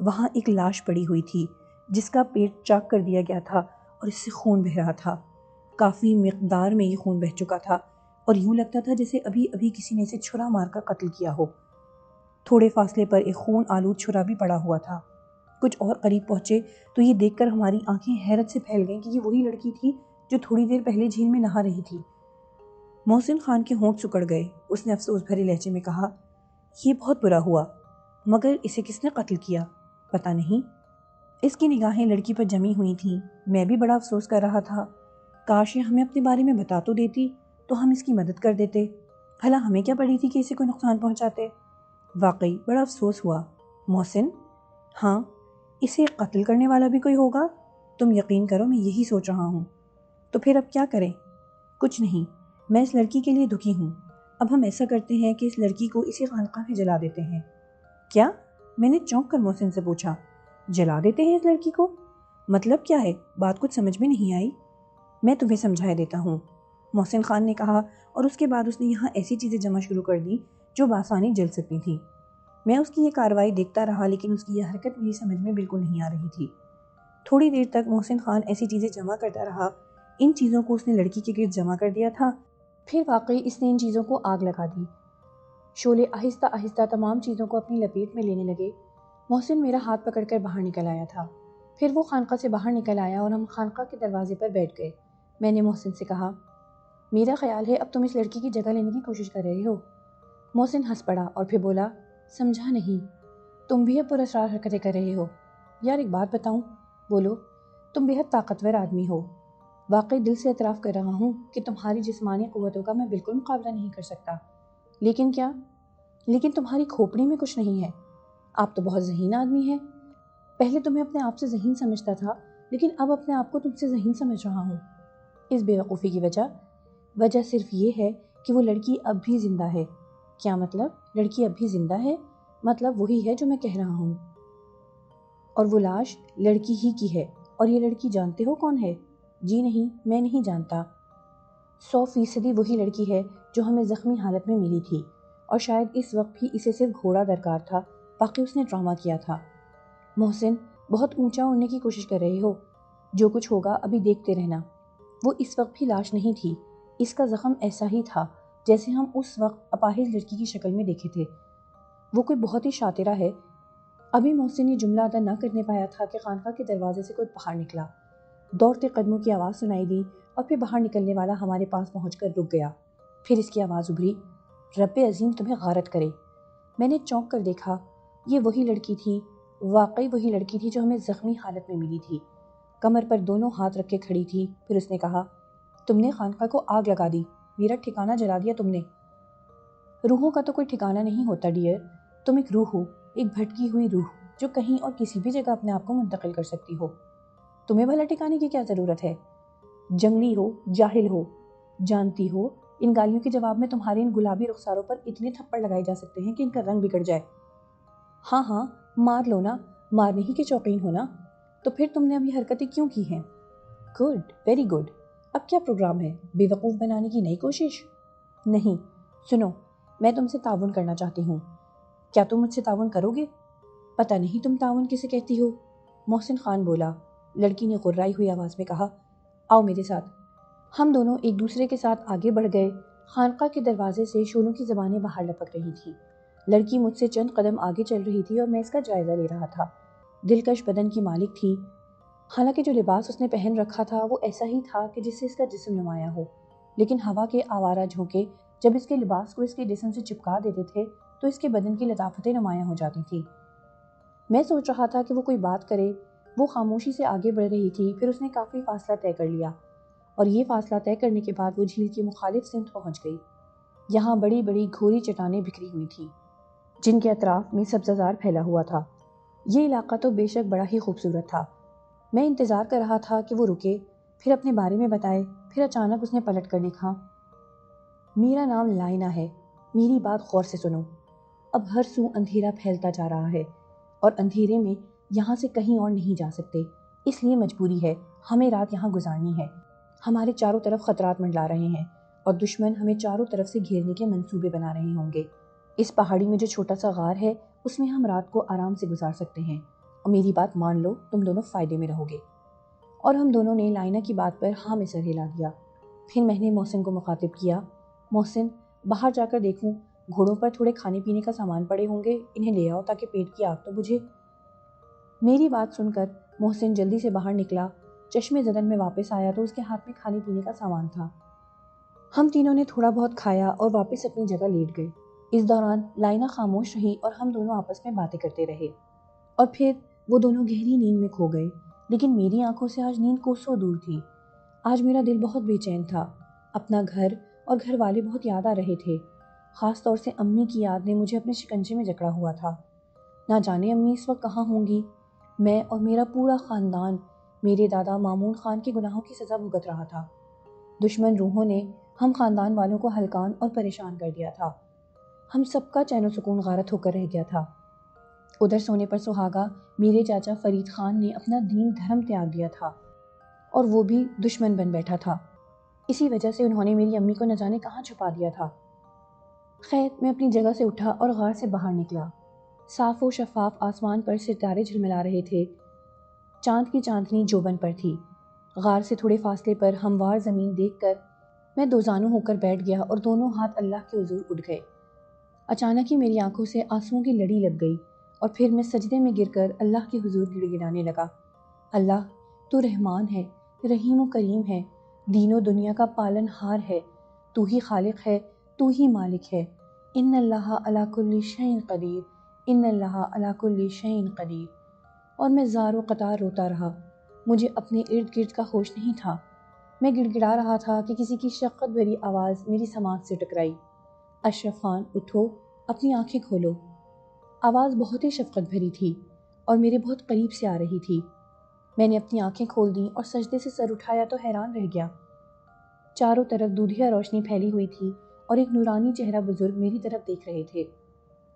A: وہاں ایک لاش پڑی ہوئی تھی جس کا پیٹ چاک کر دیا گیا تھا اور اس سے خون بہہ رہا تھا۔ کافی مقدار میں یہ خون بہہ چکا تھا اور یوں لگتا تھا جیسے ابھی ابھی کسی نے اسے چھرا مار کر قتل کیا ہو۔ تھوڑے فاصلے پر ایک خون آلود چھرا بھی پڑا ہوا تھا۔ کچھ اور قریب پہنچے تو یہ دیکھ کر ہماری آنکھیں حیرت سے پھیل گئیں کہ یہ وہی لڑکی تھی جو تھوڑی دیر پہلے جھیل میں نہا رہی تھی۔ محسن خان کے ہونٹ سکڑ گئے۔ اس نے افسوس بھرے لہجے میں کہا، یہ بہت برا ہوا، مگر اسے کس نے قتل کیا؟ پتہ نہیں۔ اس کی نگاہیں لڑکی پر جمی ہوئی تھیں۔ میں بھی بڑا افسوس کر رہا تھا۔ کاش یہ ہمیں اپنے بارے میں بتا تو دیتی تو ہم اس کی مدد کر دیتے۔ بھلا ہمیں کیا پڑی تھی کہ اسے کوئی نقصان پہنچاتے؟ واقعی بڑا افسوس ہوا۔ محسن، ہاں، اسے قتل کرنے والا بھی کوئی ہوگا؟ تم یقین کرو، میں یہی سوچ رہا ہوں۔ تو پھر اب کیا کریں؟ کچھ نہیں، میں اس لڑکی کے لیے دکھی ہوں۔ اب ہم ایسا کرتے ہیں کہ اس لڑکی کو اسی خانقاہ میں جلا دیتے ہیں۔ کیا؟ میں نے چونک کر محسن سے پوچھا، جلا دیتے ہیں اس لڑکی کو؟ مطلب کیا ہے؟ بات کچھ سمجھ میں نہیں آئی۔ میں تمہیں سمجھا دیتا ہوں، محسن خان نے کہا، اور اس کے بعد اس نے یہاں ایسی چیزیں جمع شروع کر دی جو بآسانی جل سکتی تھیں۔ میں اس کی یہ کارروائی دیکھتا رہا، لیکن اس کی یہ حرکت میری سمجھ میں بالکل نہیں آ رہی تھی۔ تھوڑی دیر تک محسن خان ایسی چیزیں جمع کرتا رہا۔ ان چیزوں کو اس نے لڑکی کے گرد جمع کر دیا تھا۔ پھر واقعی اس نے ان چیزوں کو آگ لگا دی۔ شعلے آہستہ آہستہ تمام چیزوں کو اپنی لپیٹ میں لینے لگے۔ محسن میرا ہاتھ پکڑ کر باہر نکل آیا تھا۔ پھر وہ خانقاہ سے باہر نکل آیا اور ہم خانقاہ کے دروازے پر بیٹھ گئے۔ میں نے محسن سے کہا، میرا خیال ہے اب تم اس لڑکی کی جگہ لینے کی کوشش کر رہے ہو۔ محسن ہنس پڑا اور پھر بولا، سمجھا نہیں، تم بھی اب پراسرار حرکتیں کر رہے ہو۔ یار ایک بات بتاؤں؟ بولو۔ تم بے حد طاقتور آدمی ہو۔ واقعی دل سے اعتراف کر رہا ہوں کہ تمہاری جسمانی قوتوں کا میں بالکل مقابلہ نہیں کر سکتا۔ لیکن کیا؟ لیکن تمہاری کھوپڑی میں کچھ نہیں ہے۔ آپ تو بہت ذہین آدمی ہیں۔ پہلے تمہیں اپنے آپ سے ذہین سمجھتا تھا، لیکن اب اپنے آپ کو تم سے ذہین سمجھ رہا ہوں۔ اس بے وقوفی کی وجہ صرف یہ ہے کہ وہ لڑکی اب بھی زندہ ہے۔ کیا مطلب؟ لڑکی اب بھی زندہ ہے؟ مطلب وہی ہے جو میں کہہ رہا ہوں۔ اور وہ لاش لڑکی ہی کی ہے۔ اور یہ لڑکی جانتے ہو کون ہے؟ جی نہیں، میں نہیں جانتا۔ 100% وہی لڑکی ہے جو ہمیں زخمی حالت میں ملی تھی، اور شاید اس وقت بھی اسے صرف گھوڑا درکار تھا، باقی اس نے ڈرامہ کیا تھا۔ محسن، بہت اونچا اڑنے کی کوشش کر رہے ہو، جو کچھ ہوگا ابھی دیکھتے رہنا۔ وہ اس وقت بھی لاش نہیں تھی، اس کا زخم ایسا ہی تھا جیسے ہم اس وقت اپاہج لڑکی کی شکل میں دیکھے تھے۔ وہ کوئی بہت ہی شاطرہ ہے۔ ابھی محسن یہ جملہ ادا نہ کرنے پایا تھا کہ خانقاہ کے دروازے سے کوئی باہر نکلا۔ دوڑتے قدموں کی آواز سنائی دی اور پھر باہر نکلنے والا ہمارے پاس پہنچ کر رک گیا۔ پھر اس کی آواز ابھری، رب عظیم تمہیں غارت کرے۔ میں نے چونک کر دیکھا، یہ وہی لڑکی تھی، واقعی وہی لڑکی تھی جو ہمیں زخمی حالت میں ملی تھی۔ کمر پر دونوں ہاتھ رکھ کے کھڑی تھی۔ پھر اس نے کہا، تم نے خانقاہ کو آگ لگا دی، میرا ٹھکانہ جلا دیا تم نے۔ روحوں کا تو کوئی ٹھکانہ نہیں ہوتا ڈیئر، تم ایک روح ہو، ایک بھٹکی ہوئی روح جو کہیں اور کسی بھی جگہ اپنے آپ کو منتقل کر سکتی ہو۔ تمہیں بھلا ٹھکانے کی کیا ضرورت ہے؟ جنگلی ہو، جاہل ہو، جانتی ہو ان گالیوں کے جواب میں تمہارے ان گلابی رخساروں پر اتنے تھپڑ لگائے جا سکتے ہیں کہ ان کا رنگ بگڑ جائے۔ ہاں ہاں مار لو نا، مارنے ہی کے شوقین ہو نا، تو پھر تم نے اب یہ حرکتیں کیوں کی ہیں؟ Good, very good. اب کیا پروگرام ہے؟ بے وقوف بنانے کی نئی کوشش؟ نہیں، سنو، میں تم سے تعاون کرنا چاہتی ہوں۔ کیا تم مجھ سے تعاون کرو گے؟ پتہ نہیں تم تعاون کسے کہتی ہو؟ محسن خان بولا۔ لڑکی نے غرائی ہوئی آواز میں کہا، آؤ میرے ساتھ۔ ہم دونوں ایک دوسرے کے ساتھ آگے بڑھ گئے۔ خانقاہ کے دروازے سے شولوں کی زبانیں باہر لپک رہی تھیں۔ لڑکی مجھ سے چند قدم آگے چل رہی تھی اور میں اس کا جائزہ لے رہا تھا۔ دلکش بدن کی مالک تھی، حالانکہ جو لباس اس نے پہن رکھا تھا وہ ایسا ہی تھا کہ جس سے اس کا جسم نمایاں ہو، لیکن ہوا کے آوارہ جھونکے جب اس کے لباس کو اس کے جسم سے چپکا دیتے تھے تو اس کے بدن کی لطافتیں نمایاں ہو جاتی تھیں۔ میں سوچ رہا تھا کہ وہ کوئی بات کرے، وہ خاموشی سے آگے بڑھ رہی تھی۔ پھر اس نے کافی فاصلہ طے کر لیا اور یہ فاصلہ طے کرنے کے بعد وہ جھیل کی مخالف سمت پہنچ گئی۔ یہاں بڑی بڑی گھوری چٹانیں بکھری ہوئی تھیں جن کے اطراف میں سبزہ زار پھیلا ہوا تھا۔ یہ علاقہ تو بے شک بڑا ہی خوبصورت تھا۔ میں انتظار کر رہا تھا کہ وہ رکے، پھر اپنے بارے میں بتائے۔ پھر اچانک اس نے پلٹ کر دیکھا۔ میرا نام لائنہ ہے، میری بات غور سے سنو۔ اب ہر سو اندھیرا پھیلتا جا رہا ہے اور اندھیرے میں یہاں سے کہیں اور نہیں جا سکتے، اس لیے مجبوری ہے، ہمیں رات یہاں گزارنی ہے۔ ہمارے چاروں طرف خطرات منڈلا رہے ہیں اور دشمن ہمیں چاروں طرف سے گھیرنے کے منصوبے بنا رہے ہوں گے۔ اس پہاڑی میں جو چھوٹا سا غار ہے اس میں ہم رات کو آرام سے گزار سکتے ہیں، اور میری بات مان لو، تم دونوں فائدے میں رہو گے۔ اور ہم دونوں نے لائنہ کی بات پر ہاں میں سر ہلا دیا۔ پھر میں نے محسن کو مخاطب کیا، محسن، باہر جا کر دیکھوں، گھوڑوں پر تھوڑے کھانے پینے کا سامان پڑے ہوں گے، انہیں لے آؤ تاکہ پیٹ کی آگ تو بجھے۔ میری بات سن کر محسن جلدی سے باہر نکلا۔ چشمے زدن میں واپس آیا تو اس کے ہاتھ میں کھانے پینے کا سامان تھا۔ ہم تینوں نے تھوڑا بہت کھایا اور واپس اپنی جگہ لیٹ گئے۔ اس دوران لائنہ خاموش رہی اور ہم دونوں آپس میں باتیں کرتے رہے، اور پھر وہ دونوں گہری نیند میں کھو گئے۔ لیکن میری آنکھوں سے آج نیند کوسوں دور تھی۔ آج میرا دل بہت بے چین تھا۔ اپنا گھر اور گھر والے بہت یاد آ رہے تھے۔ خاص طور سے امی کی یاد نے مجھے اپنے شکنجے میں جکڑا ہوا تھا۔ نہ جانے امی اس وقت کہاں ہوں گی۔ میں اور میرا پورا خاندان میرے دادا مامون خان کے گناہوں کی سزا بھگت رہا تھا۔ دشمن روحوں نے ہم خاندان والوں کو ہلکان اور پریشان کر دیا تھا۔ ہم سب کا چین و سکون غارت ہو کر رہ گیا تھا۔ ادھر سونے پر سہاگا میرے چاچا فرید خان نے اپنا دین دھرم تیاگ دیا تھا اور وہ بھی دشمن بن بیٹھا تھا۔ اسی وجہ سے انہوں نے میری امی کو نہ جانے کہاں چھپا دیا تھا۔ خیر، میں اپنی جگہ سے اٹھا اور غار سے باہر نکلا۔ صاف و شفاف آسمان پر ستارے جھلملا رہے تھے، چاند کی چاندنی جوبن پر تھی۔ غار سے تھوڑے فاصلے پر ہموار زمین دیکھ کر میں دوزانوں ہو کر بیٹھ گیا اور دونوں ہاتھ اللہ کے حضور اٹھ گئے۔ اچانک ہی میری آنکھوں سے آنسوؤں کی لڑی لگ گئی اور پھر میں سجدے میں گر کر اللہ کے حضور گڑ گڑانے لگا۔ اللہ، تو رحمان ہے، رحیم و کریم ہے، دین و دنیا کا پالن ہار ہے، تو ہی خالق ہے، تو ہی مالک ہے۔ ان اللہ علی کل شیء قدیر، ان اللہ علی کل شیء قدیر۔ اور میں زار و قطار روتا رہا۔ مجھے اپنے ارد گرد کا ہوش نہیں تھا۔ میں گڑ گڑا رہا تھا کہ کسی کی شفقت بھری آواز میری سماعت سے ٹکرائی، اشرف خان، اٹھو، اپنی آنکھیں کھولو۔ آواز بہت ہی شفقت بھری تھی اور میرے بہت قریب سے آ رہی تھی۔ میں نے اپنی آنکھیں کھول دیں اور سجدے سے سر اٹھایا تو حیران رہ گیا۔ چاروں طرف دودھیا روشنی پھیلی ہوئی تھی اور ایک نورانی چہرہ بزرگ میری طرف دیکھ رہے تھے۔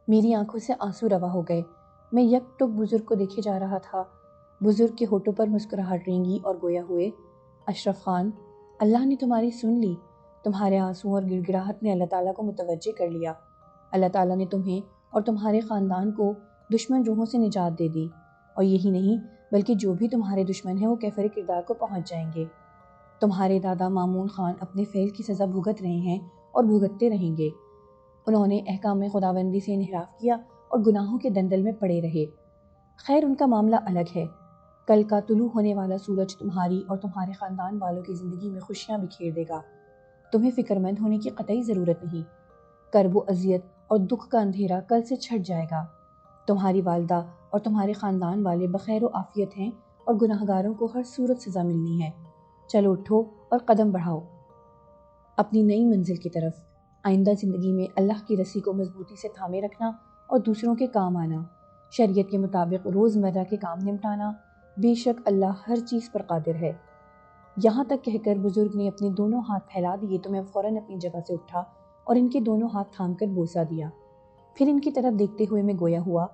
A: میری آنکھوں سے آنسو روا ہو گئے۔ میں یک ٹک بزرگ کو دیکھے جا رہا تھا۔ بزرگ کے ہونٹوں پر مسکراہٹ رینگی اور گویا ہوئے، اشرف خان، اللہ نے تمہاری سن لی، تمہارے آنسو اور گڑ گڑاہٹ نے اللہ تعالیٰ کو متوجہ کر لیا۔ اللہ تعالیٰ نے تمہیں اور تمہارے خاندان کو دشمن روحوں سے نجات دے دی، اور یہی نہیں بلکہ جو بھی تمہارے دشمن ہیں وہ کیفر کردار کو پہنچ جائیں گے۔ تمہارے دادا مامون خان اپنے فعل کی سزا بھگت رہے ہیں اور بھگتتے رہیں گے۔ انہوں نے احکام خداوندی سے انحراف کیا اور گناہوں کے دندل میں پڑے رہے۔ خیر ان کا معاملہ الگ ہے۔ کل کا طلوع ہونے والا سورج تمہاری اور تمہارے خاندان والوں کی زندگی میں خوشیاں بکھیر دے گا۔ تمہیں فکر مند ہونے کی قطعی ضرورت نہیں۔ کرب و اذیت اور دکھ کا اندھیرا کل سے چھٹ جائے گا۔ تمہاری والدہ اور تمہارے خاندان والے بخیر و عافیت ہیں اور گناہگاروں کو ہر صورت سزا ملنی ہے۔ چلو اٹھو اور قدم بڑھاؤ اپنی نئی منزل کی طرف۔ آئندہ زندگی میں اللہ کی رسی کو مضبوطی سے تھامے رکھنا اور دوسروں کے کام آنا، شریعت کے مطابق روزمرہ کے کام نمٹانا۔ بے شک اللہ ہر چیز پر قادر ہے۔ یہاں تک کہہ کر بزرگ نے اپنے دونوں ہاتھ پھیلا دیے تو میں فوراً اپنی جگہ سے اٹھا اور ان کے دونوں ہاتھ تھام کر بوسہ دیا۔ پھر ان کی طرف دیکھتے ہوئے میں گویا ہوا،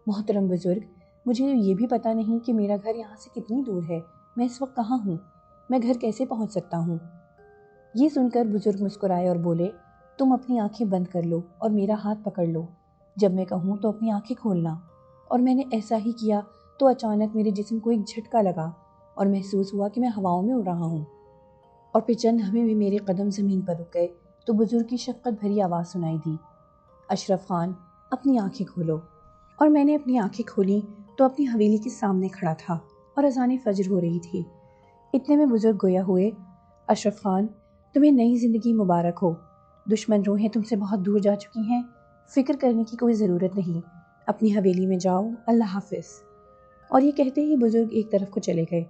A: محترم بزرگ، مجھے یہ بھی پتہ نہیں کہ میرا گھر یہاں سے کتنی دور ہے، میں اس وقت کہاں ہوں، میں گھر کیسے پہنچ سکتا ہوں؟ یہ سن کر بزرگ مسکرائے اور بولے، تم اپنی آنکھیں بند کر لو اور میرا ہاتھ پکڑ لو، جب میں کہوں تو اپنی آنکھیں کھولنا۔ اور میں نے ایسا ہی کیا تو اچانک میرے جسم کو ایک جھٹکا لگا اور محسوس ہوا کہ میں ہواؤں میں اڑ رہا ہوں، اور پھر چند لمحے میں میرے قدم زمین پر رک گئے تو بزرگ کی شفقت بھری آواز سنائی دی، اشرف خان اپنی آنکھیں کھولو۔ اور میں نے اپنی آنکھیں کھولیں تو اپنی حویلی کے سامنے کھڑا تھا اور اذان فجر ہو رہی تھی۔ اتنے میں بزرگ گویا ہوئے، اشرف خان تمہیں نئی زندگی مبارک ہو، دشمن روحیں تم سے بہت دور جا چکی ہیں، فکر کرنے کی کوئی ضرورت نہیں، اپنی حویلی میں جاؤ، اللہ حافظ۔ اور یہ کہتے ہی بزرگ ایک طرف کو چلے گئے۔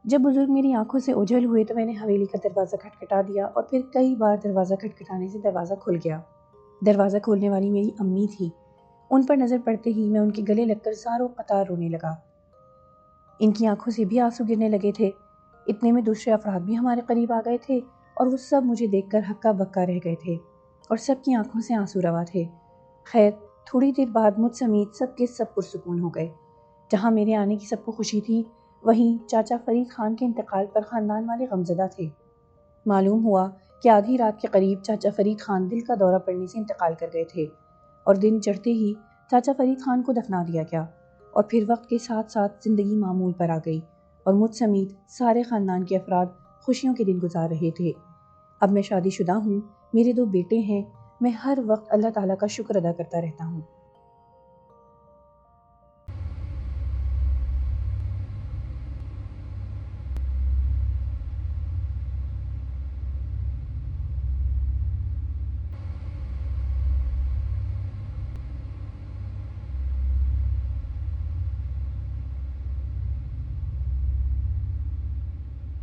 A: جب بزرگ میری آنکھوں سے اوجھل ہوئے تو میں نے حویلی کا دروازہ کھٹکھٹا دیا اور پھر کئی بار دروازہ کھٹکھٹانے سے دروازہ کھل گیا۔ دروازہ کھولنے والی میری امی تھی۔ ان پر نظر پڑتے ہی میں ان کے گلے لگ کر زاروں قطار رونے لگا۔ ان کی آنکھوں سے بھی آنسو گرنے لگے تھے۔ اتنے میں دوسرے افراد بھی ہمارے قریب آ گئے تھے اور وہ سب مجھے دیکھ کر ہکا بکا رہ گئے تھے اور سب کی آنکھوں سے آنسو روا تھے۔ خیر تھوڑی دیر بعد مجھ سمیت سب کے سب پرسکون ہو گئے۔ جہاں میرے آنے کی سب کو خوشی تھی، وہیں چاچا فرید خان کے انتقال پر خاندان والے غمزدہ تھے۔ معلوم ہوا کہ آدھی رات کے قریب چاچا فرید خان دل کا دورہ پڑنے سے انتقال کر گئے تھے اور دن چڑھتے ہی چاچا فرید خان کو دفنا دیا گیا، اور پھر وقت کے ساتھ ساتھ زندگی معمول پر آ گئی اور مجھ سمیت سارے خاندان کے افراد خوشیوں کے دن گزار رہے تھے۔ اب میں شادی شدہ ہوں، میرے 2 بیٹے ہیں، میں ہر وقت اللہ تعالیٰ کا شکر ادا کرتا رہتا ہوں۔